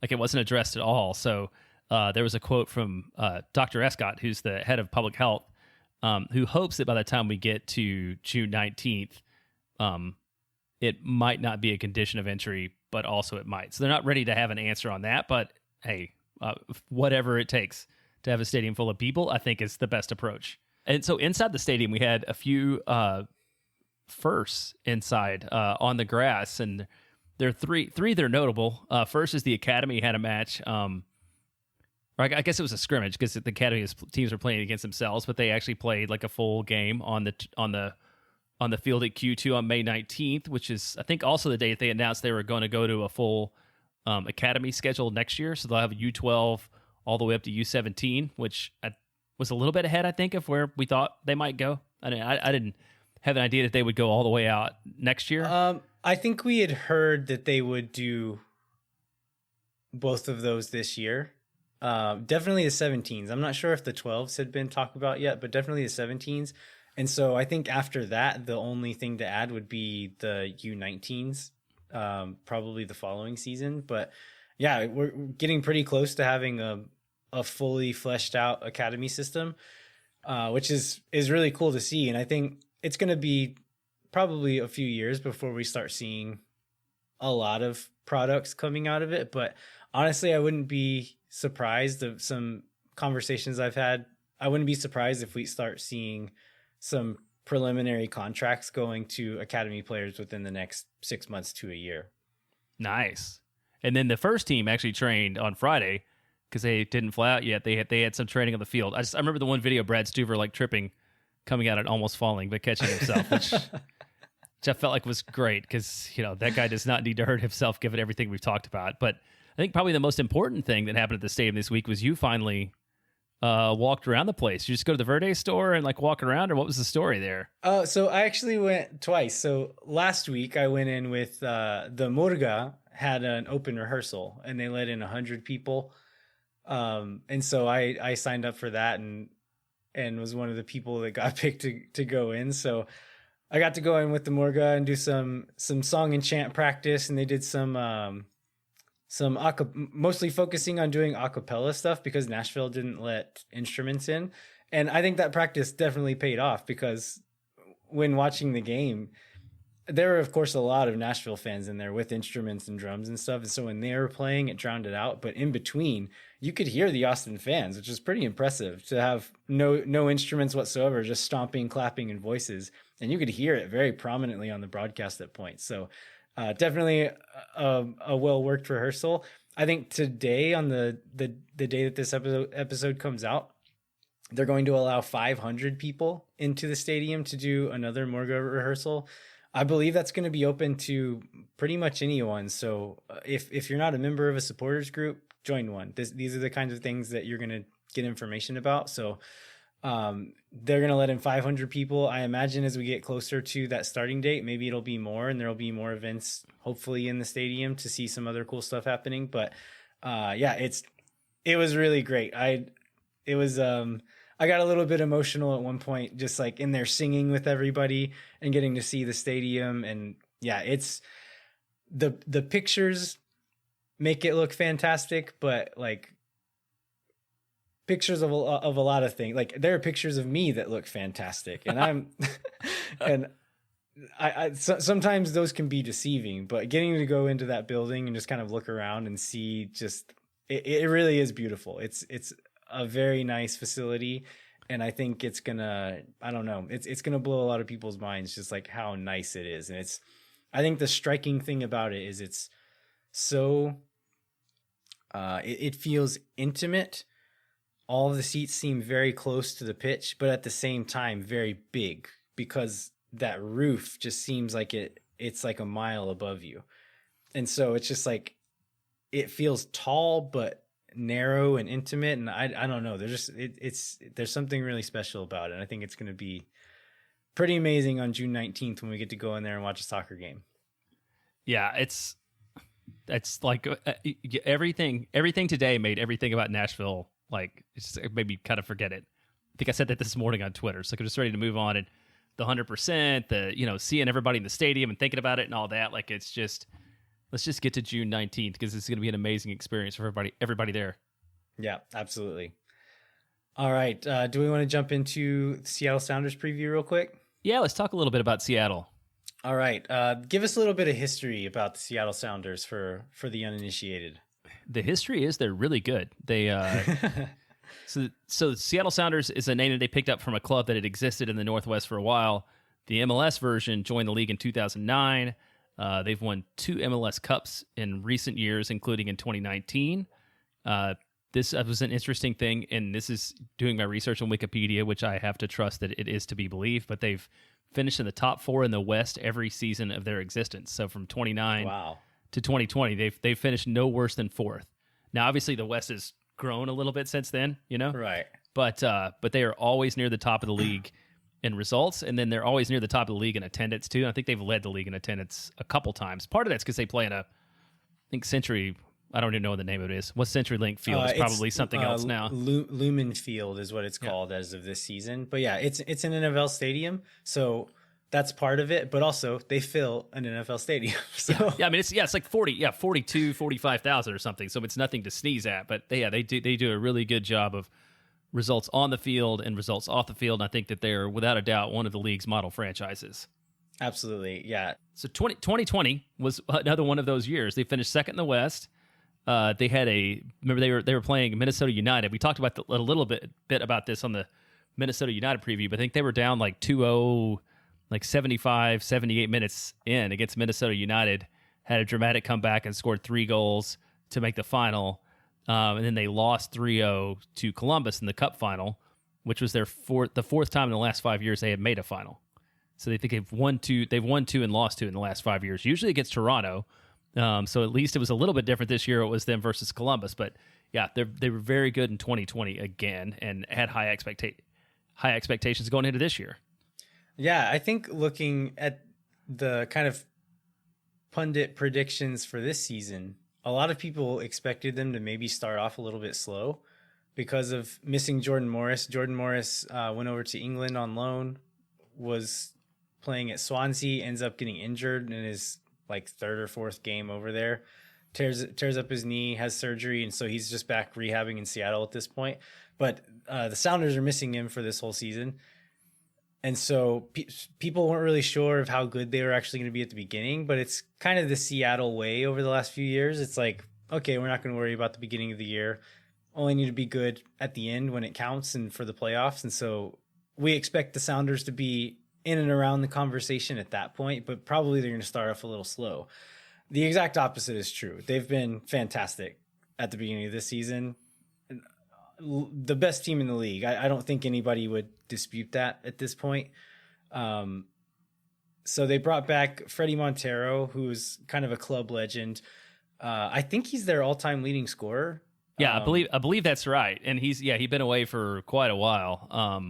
like, it wasn't addressed at all. So there was a quote from Dr. Escott, who's the head of public health, who hopes that by the time we get to June 19th, it might not be a condition of entry, but also it might. So they're not ready to have an answer on that. But hey, whatever it takes to have a stadium full of people, I think is the best approach. And so inside the stadium, we had a few firsts inside on the grass, and there are three that are notable. First is the Academy had a match. Or I guess it was a scrimmage, because the Academy teams were playing against themselves, but they actually played like a full game on the field at Q2 on May 19th, which is, I think, also the date they announced they were going to go to a full Academy schedule next year. So they'll have a U12 all the way up to U17, which was a little bit ahead, I think, of where we thought they might go. I didn't have an idea that they would go all the way out next year. I think we had heard that they would do both of those this year. Definitely the 17s. I'm not sure if the 12s had been talked about yet, but definitely the 17s. And so I think after that, the only thing to add would be the U19s, probably the following season. But yeah, we're getting pretty close to having a fully fleshed out academy system, which is really cool to see. And I think it's going to be probably a few years before we start seeing a lot of products coming out of it. But honestly, I wouldn't be surprised of some conversations I've had. I wouldn't be surprised if we start seeing some preliminary contracts going to academy players within the next 6 months to a year. Nice. And then the first team actually trained on Friday, because they didn't fly out yet. They had some training on the field. I remember the one video, Brad Stuver like tripping, coming out and almost falling, but catching himself, which I felt like was great, because that guy does not need to hurt himself given everything we've talked about. But I think probably the most important thing that happened at the stadium this week was you finally walked around the place. You just go to the Verde store and like walk around, or what was the story there? So I actually went twice. So last week I went in with the Murga had an open rehearsal, and they let in 100 people. And so I signed up for that and was one of the people that got picked to go in. So I got to go in with the Murga and do some song and chant practice, and they did some mostly focusing on doing a cappella stuff, because Nashville didn't let instruments in. And I think that practice definitely paid off, because when watching the game, there were, of course, a lot of Nashville fans in there with instruments and drums and stuff. And so when they were playing, it drowned it out. But in between, you could hear the Austin fans, which is pretty impressive to have no instruments whatsoever, just stomping, clapping, and voices. And you could hear it very prominently on the broadcast at points. So definitely a well-worked rehearsal. I think today, on the day that this episode comes out, they're going to allow 500 people into the stadium to do another Murga rehearsal. I believe that's going to be open to pretty much anyone. So if you're not a member of a supporters group, join one. These are the kinds of things that you're going to get information about. So they're going to let in 500 people. I imagine as we get closer to that starting date, maybe it'll be more, and there'll be more events, hopefully in the stadium, to see some other cool stuff happening. But yeah, it was really great. I got a little bit emotional at one point, just like in there singing with everybody and getting to see the stadium. And yeah, it's the pictures make it look fantastic, but like pictures of a lot of things, like there are pictures of me that look fantastic, and I'm and sometimes those can be deceiving, but getting to go into that building and just kind of look around and see just it really is beautiful. It's a very nice facility, and I think it's gonna, I don't know, it's gonna blow a lot of people's minds, just like how nice it is. And I think the striking thing about it is it's so it feels intimate. All of the seats seem very close to the pitch, but at the same time very big, because that roof just seems like it's like a mile above you. And so it's just like it feels tall but narrow and intimate, and I don't know, there's something really special about it. And I think it's going to be pretty amazing on June 19th when we get to go in there and watch a soccer game. Yeah, it's like everything today made everything about Nashville like it made me kind of forget it. I think I said that this morning on Twitter, so I'm just ready to move on. And the 100%, the seeing everybody in the stadium and thinking about it and all that, like it's just, let's just get to June 19th, because it's going to be an amazing experience for everybody there. Yeah, absolutely. All right, do we want to jump into the Seattle Sounders preview real quick? Yeah, let's talk a little bit about Seattle. All right, give us a little bit of history about the Seattle Sounders for the uninitiated. The history is they're really good. They so Seattle Sounders is a name that they picked up from a club that had existed in the Northwest for a while. The MLS version joined the league in 2009. They've won 2 MLS Cups in recent years, including in 2019. This was an interesting thing, and this is doing my research on Wikipedia, which I have to trust that it is to be believed, but they've finished in the top 4 in the West every season of their existence. So from 29 to 2020, they've finished no worse than 4th. Now, obviously, the West has grown a little bit since then, right? But they are always near the top of the league in results, and then they're always near the top of the league in attendance too. And I think they've led the league in attendance a couple times. Part of that's because they play in I think Century. I don't even know what the name of it is. What CenturyLink Field is probably something else now. Lumen Field is what it's called as of this season. But yeah, it's an NFL stadium, so that's part of it. But also they fill an NFL stadium. So yeah, I mean it's like 42, 45,000 or something. So it's nothing to sneeze at. But they do a really good job of results on the field and results off the field. And I think that they're without a doubt one of the league's model franchises. Absolutely, yeah. So 2020 was another one of those years. They finished second in the West. They had remember they were playing Minnesota United. We talked about a little bit about this on the Minnesota United preview, but I think they were down like 2-0, like 75, 78 minutes in against Minnesota United, had a dramatic comeback and scored 3 goals to make the final. And then they lost 3-0 to Columbus in the Cup final, which was the fourth time in the last 5 years they had made a final. So they think they've won 2 and lost 2 in the last 5 years, usually against Toronto. So at least it was a little bit different this year. It was them versus Columbus, but yeah, they were very good in 2020 again, and had high expectations going into this year. Yeah, I think looking at the kind of pundit predictions for this season, a lot of people expected them to maybe start off a little bit slow because of missing Jordan Morris. Jordan Morris went over to England on loan, was playing at Swansea, ends up getting injured in his like 3rd or 4th game over there, tears up his knee, has surgery, and so he's just back rehabbing in Seattle at this point. But the Sounders are missing him for this whole season, and so people weren't really sure of how good they were actually going to be at the beginning. But it's kind of the Seattle way over the last few years. It's like, okay, we're not going to worry about the beginning of the year, only need to be good at the end when it counts and for the playoffs. And so we expect the Sounders to be in and around the conversation at that point, but probably they're going to start off a little slow. The exact opposite is true. They've been fantastic at the beginning of this season. The best team in the league. I don't think anybody would dispute that at this point. So they brought back Freddie Montero, who's kind of a club legend. I think he's their all-time leading scorer. Yeah, I believe that's right. And he's been away for quite a while.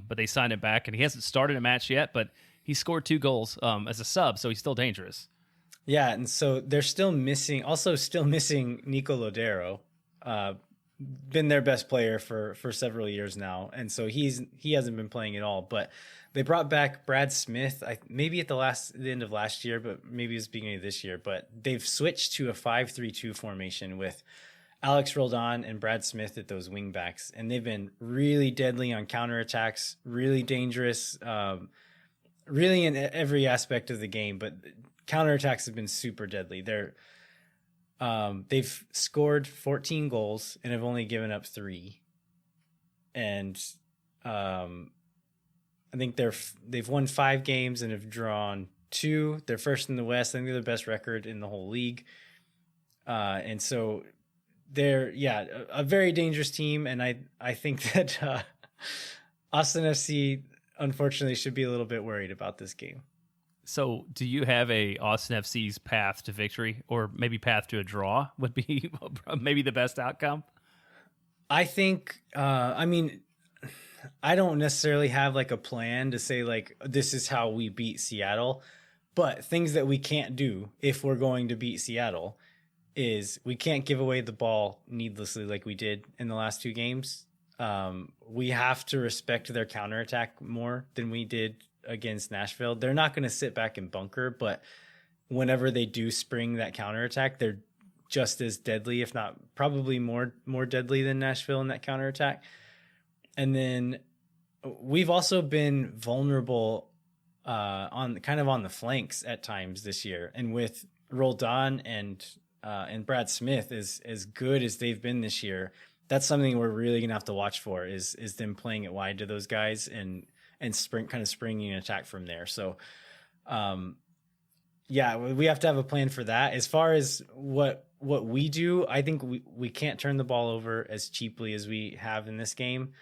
But they signed him back, and he hasn't started a match yet, but he scored 2 goals as a sub, so he's still dangerous. Yeah, and so they're still missing Nico Lodero. Been their best player for several years now, and so he hasn't been playing at all. But they brought back Brad Smith, maybe at the end of last year, but maybe it's beginning of this year. But they've switched to a 5-3-2 formation with Alex Roldan and Brad Smith at those wing backs, and they've been really deadly on counterattacks, really dangerous, really in every aspect of the game. But counterattacks have been super deadly. They've scored 14 goals and have only given up 3. And I think they've won 5 games and have drawn 2. They're first in the West. I think they're the best record in the whole league. And so they're a very dangerous team. And I think that Austin FC unfortunately should be a little bit worried about this game. So do you have a Austin FC's path to victory, or maybe path to a draw would be maybe the best outcome? I think, I don't necessarily have like a plan to say like, this is how we beat Seattle, but things that we can't do if we're going to beat Seattle is we can't give away the ball needlessly like we did in the last 2 games. We have to respect their counterattack more than we did against Nashville. They're not going to sit back and bunker, but whenever they do spring that counterattack, they're just as deadly, if not probably more deadly than Nashville in that counterattack. And then we've also been vulnerable on the flanks at times this year. And with Roldan and Brad Smith as good as they've been this year, that's something we're really gonna have to watch for is them playing it wide to those guys and springing an attack from there. So, we have to have a plan for that. As far as what we do, I think we can't turn the ball over as cheaply as we have in this game.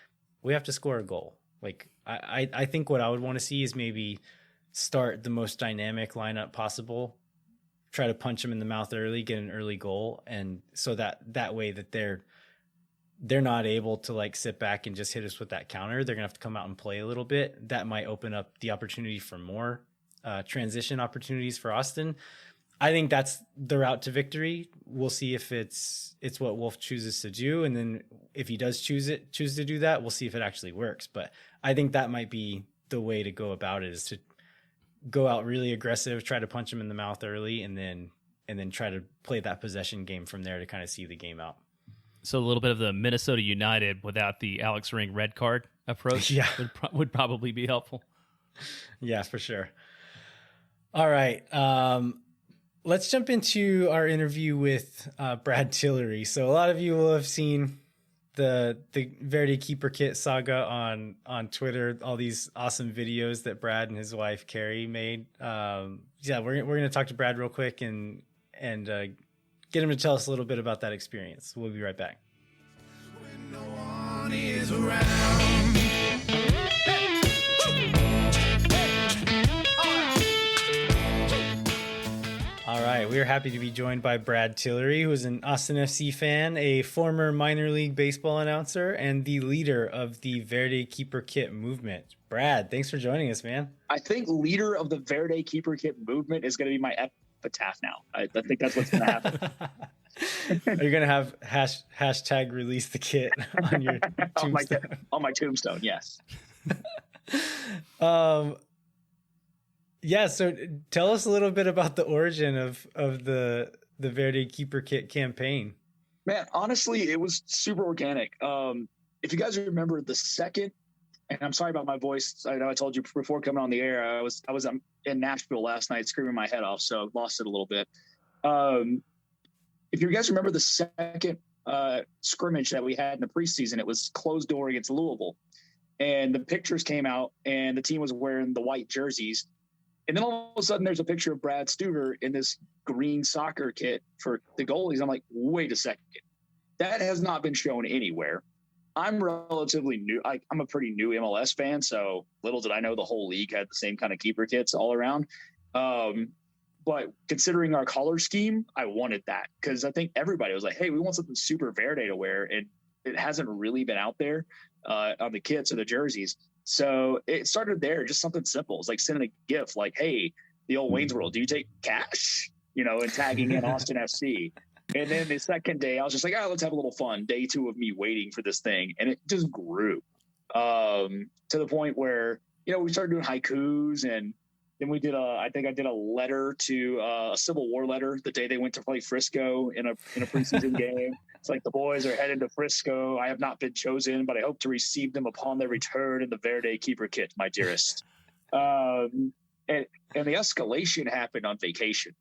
We have to score a goal. Like I think what I would want to see is maybe start the most dynamic lineup possible, try to punch them in the mouth early, get an early goal, and so that way that they're not able to like sit back and just hit us with that counter. They're gonna have to come out and play a little bit. That might open up the opportunity for more transition opportunities for Austin. I think that's the route to victory. We'll see if it's what Wolf chooses to do, and then if he does choose to do that, we'll see if it actually works. But I think that might be the way to go about it, is to go out really aggressive, try to punch him in the mouth early, and then try to play that possession game from there to kind of see the game out. So a little bit of the Minnesota United without the Alex Ring red card approach would probably be helpful. Yeah, for sure. All right. Let's jump into our interview with Brad Tillery. So a lot of you will have seen the Verdi Keeper Kit saga on Twitter, all these awesome videos that Brad and his wife Carrie made. We're going to talk to Brad real quick and get him to tell us a little bit about that experience. We'll be right back. When no one is around. All right, we are happy to be joined by Brad Tillery, who is an Austin FC fan, a former minor league baseball announcer, and the leader of the Verdi Keeper Kit movement. Brad, thanks for joining us, man. I think leader of the Verdi Keeper Kit movement is going to be my epitaph now. I think that's what's going to happen. Are you going to have hashtag release the kit on your tombstone? on my tombstone, yes. Yeah, so tell us a little bit about the origin of the Verdi Keeper Kit campaign. Man, honestly, it was super organic. If you guys remember the second, and I'm sorry about my voice. I know I told you before coming on the air, I was in Nashville last night screaming my head off, so I lost it a little bit. If you guys remember the second scrimmage that we had in the preseason, it was closed door against Louisville. And the pictures came out, and the team was wearing the white jerseys. And then all of a sudden, there's a picture of Brad Stuver in this green soccer kit for the goalies. I'm like, wait a second. That has not been shown anywhere. I'm relatively new. I'm a pretty new MLS fan, so little did I know the whole league had the same kind of keeper kits all around. But considering our color scheme, I wanted that because I think everybody was like, hey, we want something super Verde to wear. And it hasn't really been out there on the kits or the jerseys. So it started there, just something simple. It's like sending a gift like, hey, the old Wayne's World, do you take cash? And tagging in Austin FC. And then the second day, I was just like, let's have a little fun. Day 2 of me waiting for this thing. And it just grew to the point where, we started doing haikus. And then we did I think I did a letter to a Civil War letter the day they went to play Frisco in a preseason game. It's like, the boys are headed to Frisco. I have not been chosen, but I hope to receive them upon their return in the Verde keeper kit, my dearest. And the escalation happened on vacation.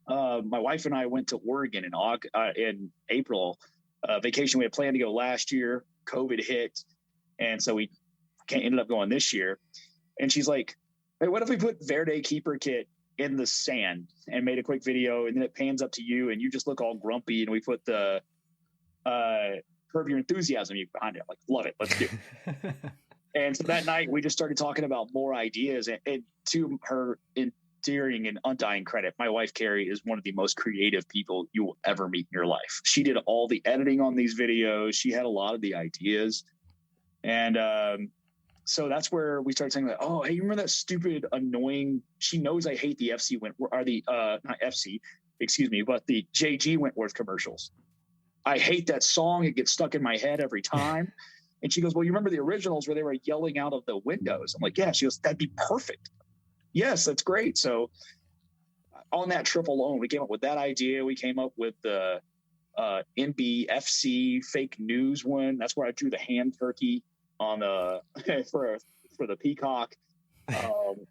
My wife and I went to Oregon in April. Vacation we had planned to go last year. COVID hit, and so we ended up going this year. And she's like, "Hey, what if we put Verde keeper kit in the sand and made a quick video, and then it pans up to you, and you just look all grumpy, and we put the Curb Your Enthusiasm behind it." I'm like, love it, let's do it. And so that night we just started talking about more ideas, and to her endearing and undying credit, my wife Carrie is one of the most creative people you will ever meet in your life. She did all the editing on these videos. She had a lot of the ideas. And so that's where we started saying, like, oh, hey, you remember that stupid, annoying, she knows I hate the FC Wentworth, or the, not FC, excuse me, but the JG Wentworth commercials. I hate that song. It gets stuck in my head every time. And she goes, well, you remember the originals where they were yelling out of the windows? I'm like, yeah. She goes, that'd be perfect. Yes, that's great. So on that trip alone, we came up with that idea. We came up with the NBFC fake news one. That's where I drew the hand turkey on the for the peacock,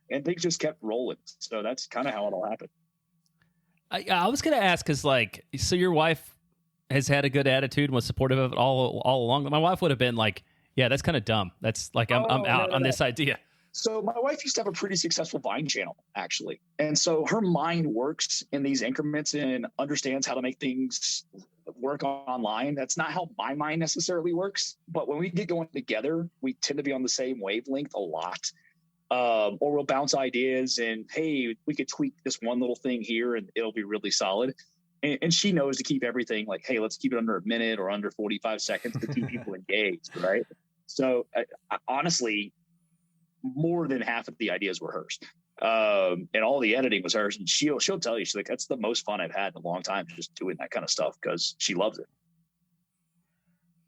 and things just kept rolling. So that's kind of how it all happened. I was going to ask, because so your wife has had a good attitude and was supportive of it all along. My wife would have been like, yeah, that's kind of dumb. That's like, I'm out on this idea. So my wife used to have a pretty successful Vine channel, actually. And so her mind works in these increments and understands how to make things work online. That's not how my mind necessarily works. But when we get going together, we tend to be on the same wavelength a lot. Or we'll bounce ideas and, hey, we could tweak this one little thing here and it'll be really solid. And she knows to keep everything like, hey, let's keep it under a minute or under 45 seconds to keep people engaged, right? So I honestly, more than half of the ideas were hers. And all the editing was hers. And she'll tell you, she's like, that's the most fun I've had in a long time, just doing that kind of stuff, because she loves it.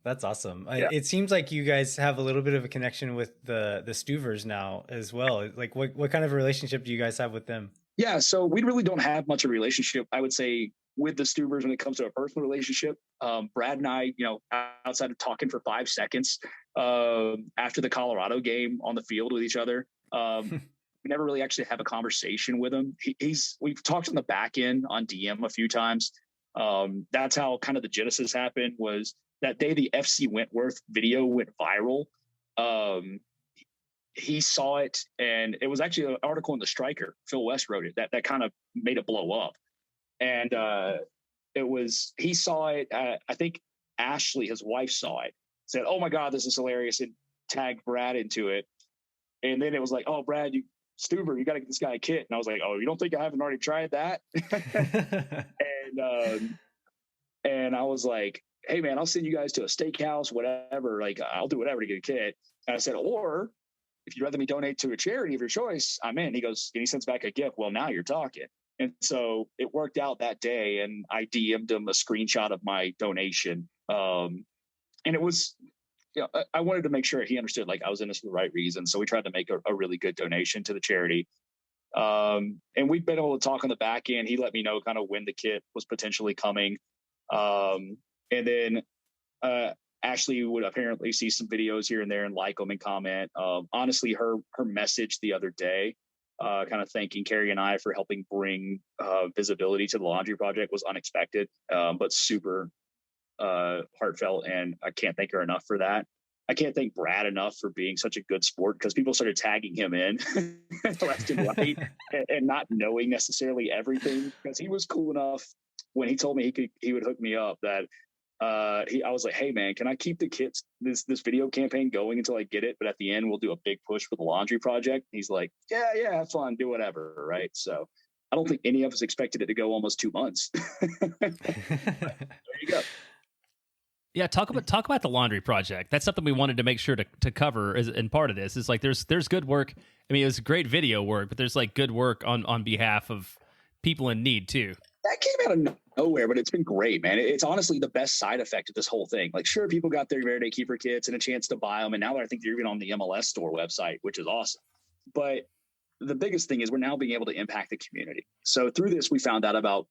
That's awesome. Yeah. It seems like you guys have a little bit of a connection with the Stuvers now as well. Like what kind of a relationship do you guys have with them? Yeah. So we really don't have much of a relationship, I would say, with the Stuvers when it comes to a personal relationship. Brad and I, outside of talking for 5 seconds after the Colorado game on the field with each other, we never really actually have a conversation with him. We've talked on the back end on DM a few times. That's how kind of the genesis happened. Was that day the FC Wentworth video went viral. He saw it, and it was actually an article in the Striker. Phil West wrote it. That kind of made it blow up. And he saw it. I think Ashley, his wife, saw it, said, oh my God, this is hilarious, and tagged Brad into it. And then it was like, oh, Brad, Stuver, you got to get this guy a kit. And I was like, oh, you don't think I haven't already tried that? And I was like, hey man, I'll send you guys to a steakhouse, whatever. Like, I'll do whatever to get a kit. And I said, or if you'd rather me donate to a charity of your choice, I'm in. He goes, and he sends back a gift. Well, now you're talking. And so it worked out that day, and I DM'd him a screenshot of my donation. And it was, I wanted to make sure he understood, like, I was in this for the right reason. So we tried to make a really good donation to the charity. And we've been able to talk on the back end. He let me know kind of when the kit was potentially coming. And then Ashley would apparently see some videos here and there and like them and comment. Honestly, her message the other day, kind of thanking Carrie and I for helping bring visibility to the laundry project, was unexpected, but super heartfelt. And I can't thank her enough for that. I can't thank Brad enough for being such a good sport, because people started tagging him in left and right and not knowing necessarily everything, because he was cool enough when he told me he would hook me up, that I was like, hey man, can I keep the kits, this video campaign going until I get it? But at the end, we'll do a big push for the laundry project. He's like, yeah, have fun, do whatever. Right. So I don't think any of us expected it to go almost 2 months. There you go. Yeah, talk about the laundry project. That's something we wanted to make sure to cover as in part of this. Is like there's good work. I mean, it was great video work, but there's like good work on behalf of people in need too. That came out of nowhere, but it's been great, man. It's honestly the best side effect of this whole thing. Like, sure, people got their everyday keeper kits and a chance to buy them, and now I think they're even on the MLS store website, which is awesome. But the biggest thing is we're now being able to impact the community. So through this, we found out about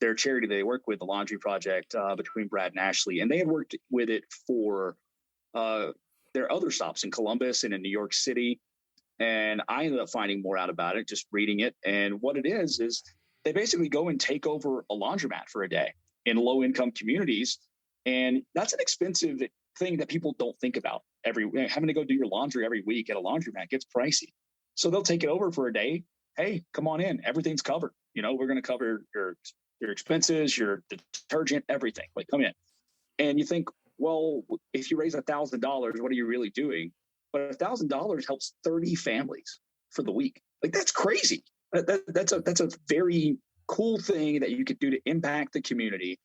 their charity they work with, the Laundry Project, between Brad and Ashley, and they had worked with it for their other stops in Columbus and in New York City. And I ended up finding more out about it, just reading it. And what it is they basically go and take over a laundromat for a day in low income communities. And that's an expensive thing that people don't think about. Having to go do your laundry every week at a laundromat gets pricey. So they'll take it over for a day. Hey, come on in. Everything's covered. We're going to cover your expenses, your detergent, everything. Like, come in. And you think, well, if you raise $1,000, what are you really doing? But $1,000 helps 30 families for the week. Like, that's crazy. That's a very cool thing that you could do to impact the community.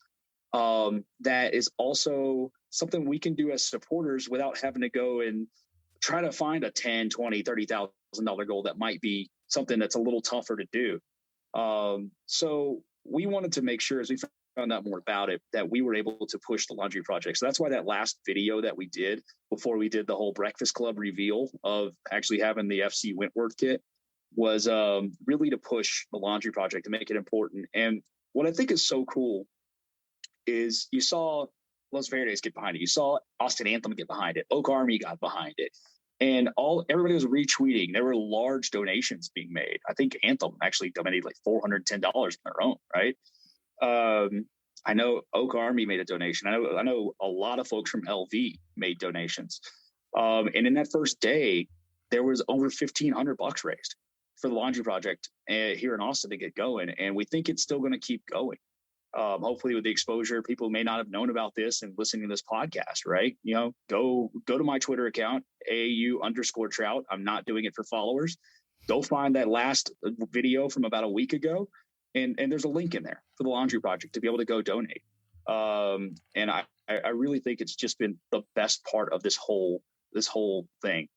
That is also something we can do as supporters without having to go and try to find a $10, $20, $30,000 goal that might be something that's a little tougher to do. So we wanted to make sure, as we found out more about it, that we were able to push the laundry project. So that's why that last video that we did before we did the whole Breakfast Club reveal of actually having the FC Wentworth kit was really to push the laundry project, to make it important. And what I think is so cool is you saw Los Verdes get behind it. You saw Austin Anthem get behind it. Oak Army got behind it. And everybody was retweeting. There were large donations being made. I think Anthem actually donated like $410 on their own, right? I know Oak Army made a donation. I know a lot of folks from LV made donations. And in that first day, there was over $1,500 raised for the laundry project here in Austin to get going. And we think it's still going to keep going. Hopefully with the exposure, people may not have known about this and listening to this podcast, right? Go to my Twitter account, AU_Trout. I'm not doing it for followers. Go find that last video from about a week ago. And there's a link in there for the laundry project to be able to go donate. And I really think it's just been the best part of this whole thing.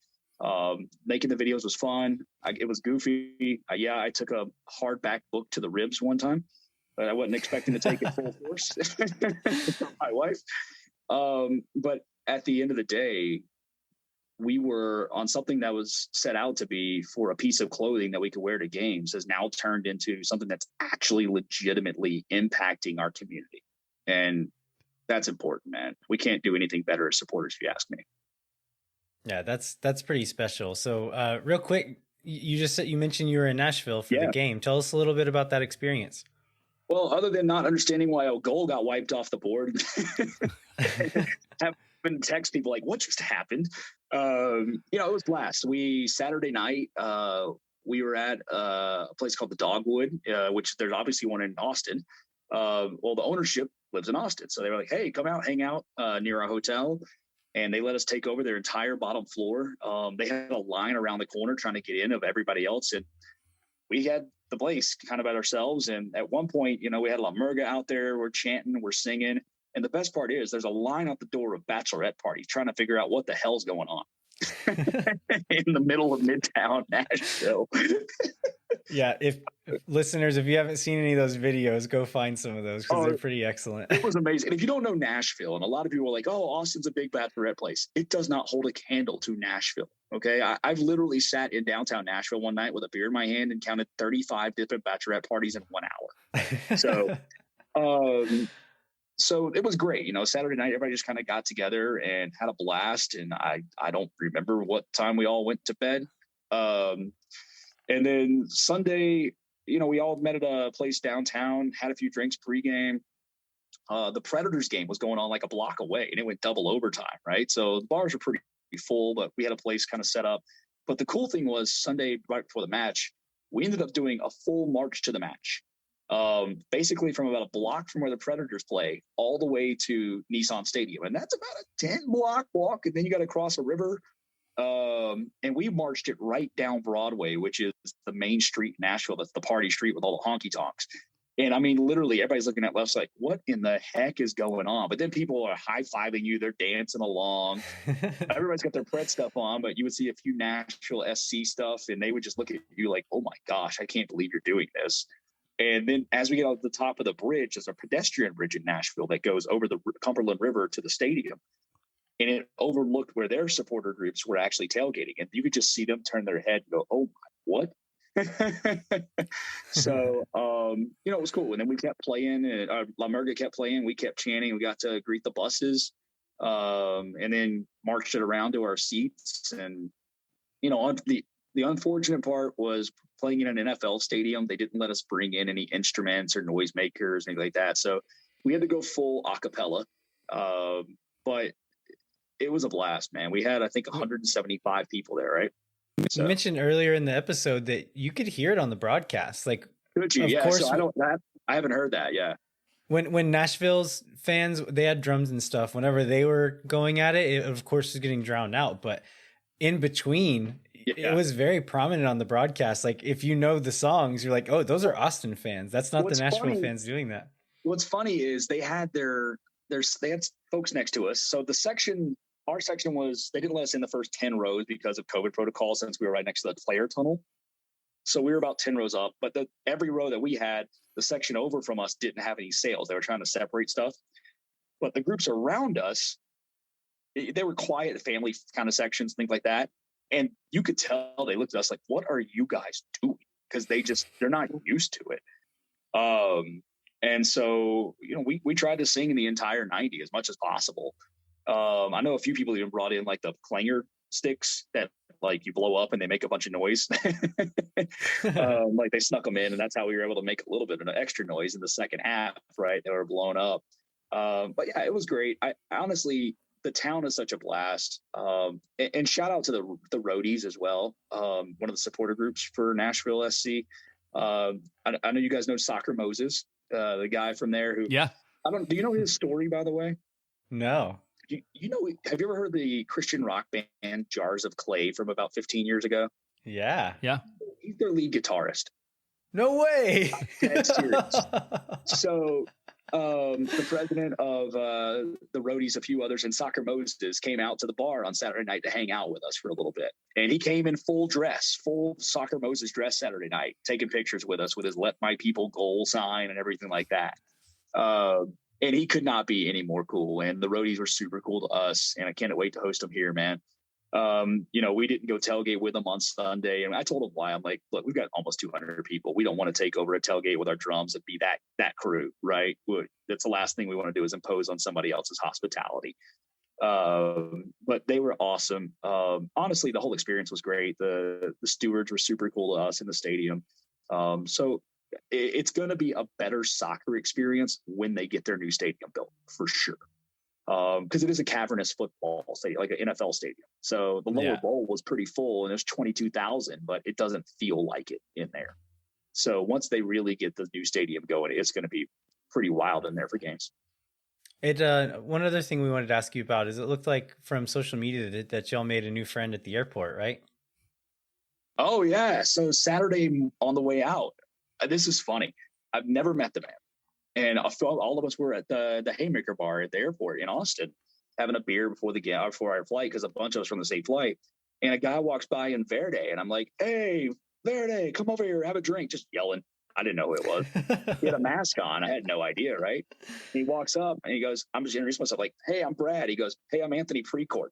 Making the videos was fun. It was goofy. I took a hardback book to the ribs one time, but I wasn't expecting to take it full force from my wife. But at the end of the day, we were on something that was set out to be for a piece of clothing that we could wear to games has now turned into something that's actually legitimately impacting our community. And that's important, man. We can't do anything better as supporters, if you ask me. Yeah, that's pretty special. So real quick, you mentioned you were in Nashville for the game. Tell us a little bit about that experience. Well, other than not understanding why a goal got wiped off the board, having text people like, what just happened? It was blast. Saturday night, we were at a place called the Dogwood, which there's obviously one in Austin. The ownership lives in Austin. So they were like, hey, come out, hang out near our hotel. And they let us take over their entire bottom floor. They had a line around the corner trying to get in of everybody else. And we had the place kind of at ourselves. And at one point, we had La Murga out there. We're chanting, we're singing. And the best part is there's a line out the door of bachelorette parties trying to figure out what the hell's going on in the middle of Midtown Nashville. Yeah. If listeners, if you haven't seen any of those videos, go find some of those because they're pretty excellent. It was amazing. And if you don't know Nashville, and a lot of people are like, oh, Austin's a big bachelorette place. It does not hold a candle to Nashville. Okay. I've literally sat in downtown Nashville one night with a beer in my hand and counted 35 different bachelorette parties in 1 hour. So it was great. Saturday night, everybody just kind of got together and had a blast. And I don't remember what time we all went to bed. And then Sunday, we all met at a place downtown, had a few drinks pregame. The Predators game was going on like a block away and it went double overtime, right? So the bars were pretty full, but we had a place kind of set up. But the cool thing was Sunday, right before the match, we ended up doing a full march to the match. basically from about a block from where the Predators play all the way to Nissan Stadium. And that's about a 10-block walk. And then you got to cross a river. And we marched it right down Broadway, which is the main street in Nashville. That's the party street with all the honky tonks. And I mean, literally everybody's looking at left like, what in the heck is going on? But then people are high-fiving you. They're dancing along. Everybody's got their Pred stuff on, but you would see a few Nashville SC stuff and they would just look at you like, oh my gosh, I can't believe you're doing this. And then as we get out to the top of the bridge, there's a pedestrian bridge in Nashville that goes over the Cumberland River to the stadium. And it overlooked where their supporter groups were actually tailgating. And you could just see them turn their head and go, oh, my, what? So, it was cool. And then we kept playing, and La Merga kept playing. We kept chanting. We got to greet the buses, and then marched it around to our seats. And, the unfortunate part was playing in an NFL stadium. They didn't let us bring in any instruments or noisemakers, anything like that. So we had to go full a cappella. But it was a blast, man. We had, I think, 175 people there, right? So, you mentioned earlier in the episode that you could hear it on the broadcast. Like, could you? Yeah. Course, so I haven't heard that. Yeah. When Nashville's fans, they had drums and stuff. Whenever they were going at it, it of course was getting drowned out. But in between, it was very prominent on the broadcast. Like, if you know the songs, you're like, oh, those are Austin fans. That's not the Nashville fans doing that. What's funny is they had they had folks next to us. So our section was, they didn't let us in the first 10 rows because of COVID protocol, since we were right next to the player tunnel. So we were about 10 rows up, but every row that we had, the section over from us didn't have any sales. They were trying to separate stuff. But the groups around us, they were quiet family kind of sections, things like that. And you could tell they looked at us like, what are you guys doing? Because they're not used to it. And so, we tried to sing in the entire 90 as much as possible. I know a few people even brought in like the clanger sticks that like you blow up and they make a bunch of noise. Like they snuck them in, and that's how we were able to make a little bit of an extra noise in the second half, right? They were blown up. But yeah, it was great. I honestly, the town is such a blast. And shout out to the roadies as well. One of the supporter groups for Nashville SC. I know you guys know Soccer Moses, the guy from there who, yeah. Do you know his story, by the way? No. Have you ever heard the Christian rock band Jars of Clay from about 15 years ago? Yeah. He's their lead guitarist. No way. Dead serious. So the president of the roadies, a few others, and Soccer Moses came out to the bar on Saturday night to hang out with us for a little bit. And he came in full Soccer Moses dress Saturday night, taking pictures with us with his Let My People Goal sign and everything like that. And he could not be any more cool. And the roadies were super cool to us. And I can't wait to host them here, man. We didn't go tailgate with them on Sunday. And I told them why. I'm like, look, we've got almost 200 people. We don't want to take over a tailgate with our drums and be that crew, right? That's the last thing we want to do is impose on somebody else's hospitality. But they were awesome. Honestly, the whole experience was great. The stewards were super cool to us in the stadium. So it's going to be a better soccer experience when they get their new stadium built, for sure. Because it is a cavernous football stadium, like an NFL stadium. So the lower bowl was pretty full, and there's 22,000, but it doesn't feel like it in there. So once they really get the new stadium going, it's going to be pretty wild in there for games. One other thing we wanted to ask you about is it looked like from social media that y'all made a new friend at the airport, right? Oh, yeah. So Saturday on the way out, this is funny. I've never met the man. And all of us were at the Haymaker bar at the airport in Austin, having a beer before our flight, because a bunch of us from the same flight. And a guy walks by in Verde, and I'm like, "Hey, Verde, come over here, have a drink." Just yelling. I didn't know who it was. He had a mask on. I had no idea, right? And he walks up and he goes, I'm just introducing myself like, "Hey, I'm Brad." He goes, "Hey, I'm Anthony Precourt."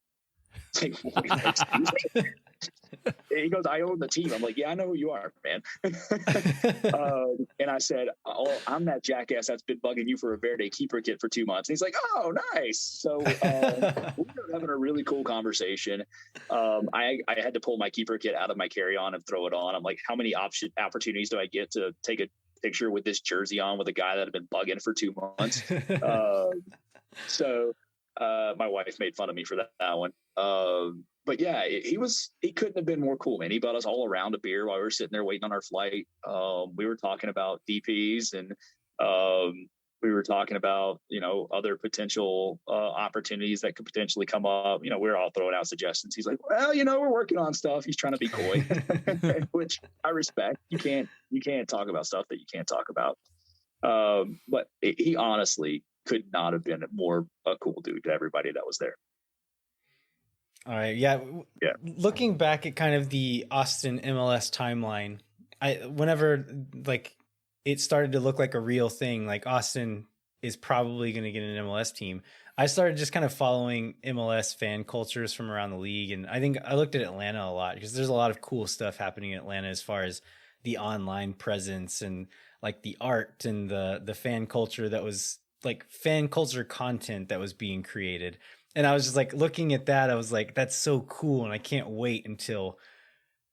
He goes, "I own the team." I'm like, "Yeah, I know who you are, man." And I said, "Oh, I'm that jackass that's been bugging you for a Verde keeper kit for 2 months." And he's like, "Oh, nice." So we were having a really cool conversation. I had to pull my keeper kit out of my carry-on and throw it on. I'm like, how many opportunities do I get to take a picture with this jersey on with a guy that had been bugging for 2 months? So My wife made fun of me for that one. But yeah, he couldn't have been more cool, man. He brought us all around a beer while we were sitting there waiting on our flight. We were talking about DPs and we were talking about, other potential opportunities that could potentially come up. We were all throwing out suggestions. He's like, well, we're working on stuff. He's trying to be coy, which I respect. You can't talk about stuff that you can't talk about. But he honestly could not have been more a cool dude to everybody that was there. All right. Yeah. Looking back at kind of the Austin MLS timeline, whenever like it started to look like a real thing, like Austin is probably going to get an MLS team, I started just kind of following MLS fan cultures from around the league. And I think I looked at Atlanta a lot because there's a lot of cool stuff happening in Atlanta as far as the online presence and like the art and the fan culture that was like fan culture content that was being created. And I was just like looking at that. I was like, that's so cool. And I can't wait until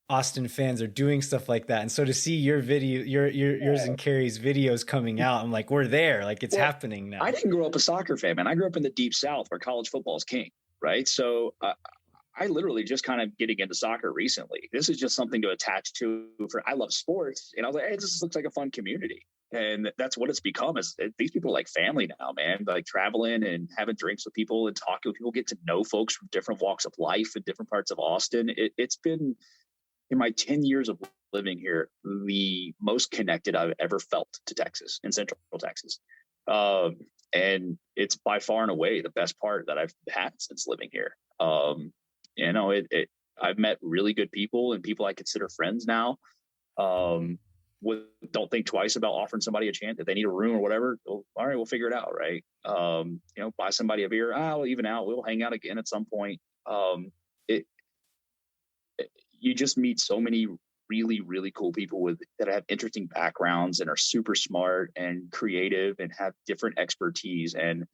Austin fans are doing stuff like that. And so to see your video, yours and Carrie's videos coming out, I'm like, we're there. Like it's happening now. I didn't grow up a soccer fan, man. I grew up in the deep South where college football is king. Right. So I literally just kind of getting into soccer recently. This is just something to attach to I love sports. And I was like, hey, this looks like a fun community. And that's what it's become. Is these people are like family now, man. Like traveling and having drinks with people and talking with people, get to know folks from different walks of life in different parts of Austin. It's been, in my 10 years of living here, the most connected I've ever felt to Texas, in Central Texas. And it's by far and away the best part that I've had since living here. I've met really good people and people I consider friends now. Don't think twice about offering somebody a chance if they need a room or whatever. All right, we'll figure it out. Right. Buy somebody a beer. We'll even out. We'll hang out again at some point. You just meet so many really, really cool people that have interesting backgrounds and are super smart and creative and have different expertise. And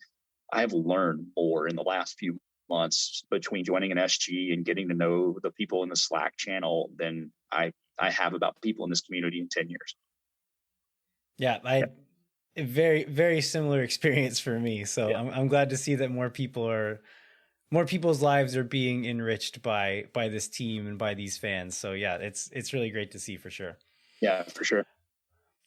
I have learned more in the last few months between joining an SG and getting to know the people in the Slack channel than I have about people in this community in 10 years. Yeah. A very, very similar experience for me. So I'm glad to see that more people's lives are being enriched by this team and by these fans. So yeah, it's really great to see for sure. Yeah, for sure.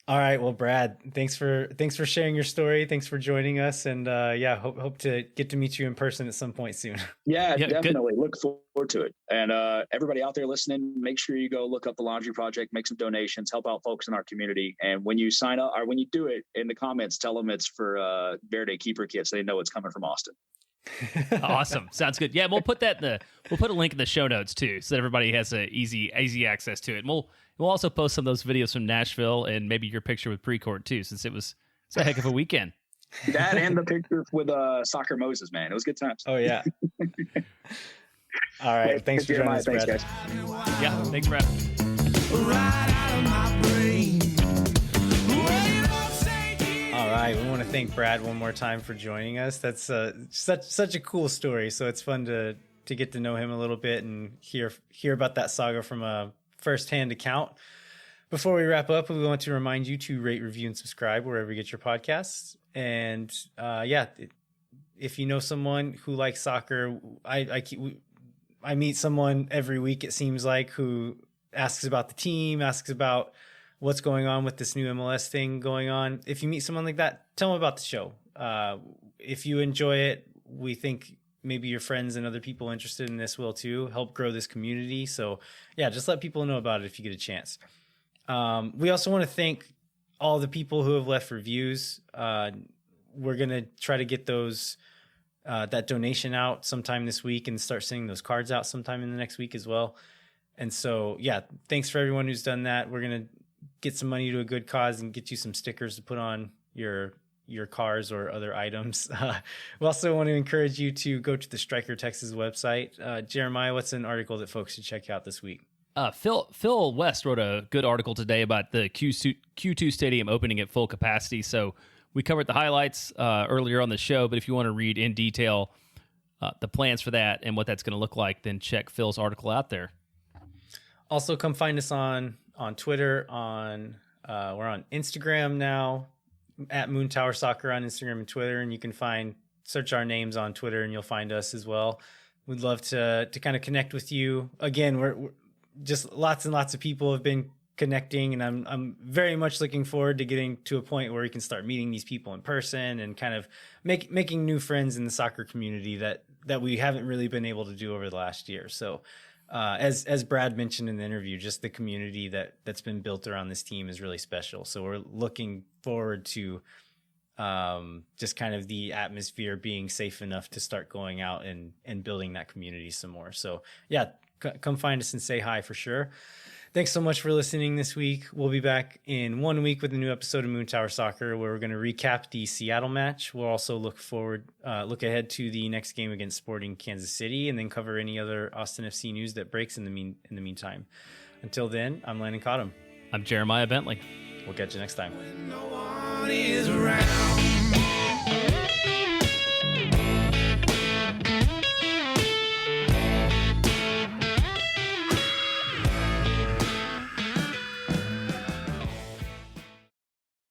All right. Well, Brad, thanks for sharing your story. Thanks for joining us. And hope to get to meet you in person at some point soon. Yeah, definitely. Good. Look forward to it. And everybody out there listening, make sure you go look up the Laundry Project, make some donations, help out folks in our community. And when you sign up or when you do it, in the comments, tell them it's for Verde Keeper Kit so they know it's coming from Austin. Awesome. Sounds good. Yeah, we'll put that we'll put a link in the show notes too, so that everybody has a easy access to it. And we'll also post some of those videos from Nashville and maybe your picture with Precourt too, since it's a heck of a weekend. That and the picture with Soccer Moses, man. It was good times. Oh yeah. All right. Thanks for joining us, Brad. Thanks, guys. Yeah, thanks, Brad. Right out of my brain. All right, we want to thank Brad one more time for joining us. That's such a cool story. So it's fun to get to know him a little bit and hear about that saga from a firsthand account. Before we wrap up, we want to remind you to rate, review, and subscribe wherever you get your podcasts. And if you know someone who likes soccer, I meet someone every week, it seems like, who asks about the team, asks about what's going on with this new MLS thing going on. If you meet someone like that, tell them about the show. If you enjoy it, we think maybe your friends and other people interested in this will too. Help grow this community. So yeah, just let people know about it if you get a chance. We also want to thank all the people who have left reviews. We're going to try to get that donation out sometime this week and start sending those cards out sometime in the next week as well. And so, yeah, thanks for everyone who's done that. We're going to get some money to a good cause and get you some stickers to put on your cars or other items. We also want to encourage you to go to the Striker Texas website. Jeremiah, what's an article that folks should check out this week? Phil West wrote a good article today about the Q2 Stadium opening at full capacity. So we covered the highlights earlier on the show, but if you want to read in detail the plans for that and what that's going to look like, then check Phil's article out there. Also, come find us on Twitter. We're on Instagram now, at Moon Tower Soccer on Instagram and Twitter, and you can find search our names on Twitter and you'll find us as well. We'd love to kind of connect with you. Again, we're just lots and lots of people have been connecting, and I'm very much looking forward to getting to a point where we can start meeting these people in person and kind of making new friends in the soccer community that we haven't really been able to do over the last year. So as Brad mentioned in the interview, just the community that's been built around this team is really special. So we're looking forward to just kind of the atmosphere being safe enough to start going out and building that community some more. So yeah, come find us and say hi for sure. Thanks so much for listening this week. We'll be back in 1 week with a new episode of Moon Tower Soccer, where we're going to recap the Seattle match. We'll also look ahead to the next game against Sporting Kansas City, and then cover any other Austin FC news that breaks in the meantime. Until then, I'm Landon Cottom. I'm Jeremiah Bentley. We'll catch you next time. No one is around.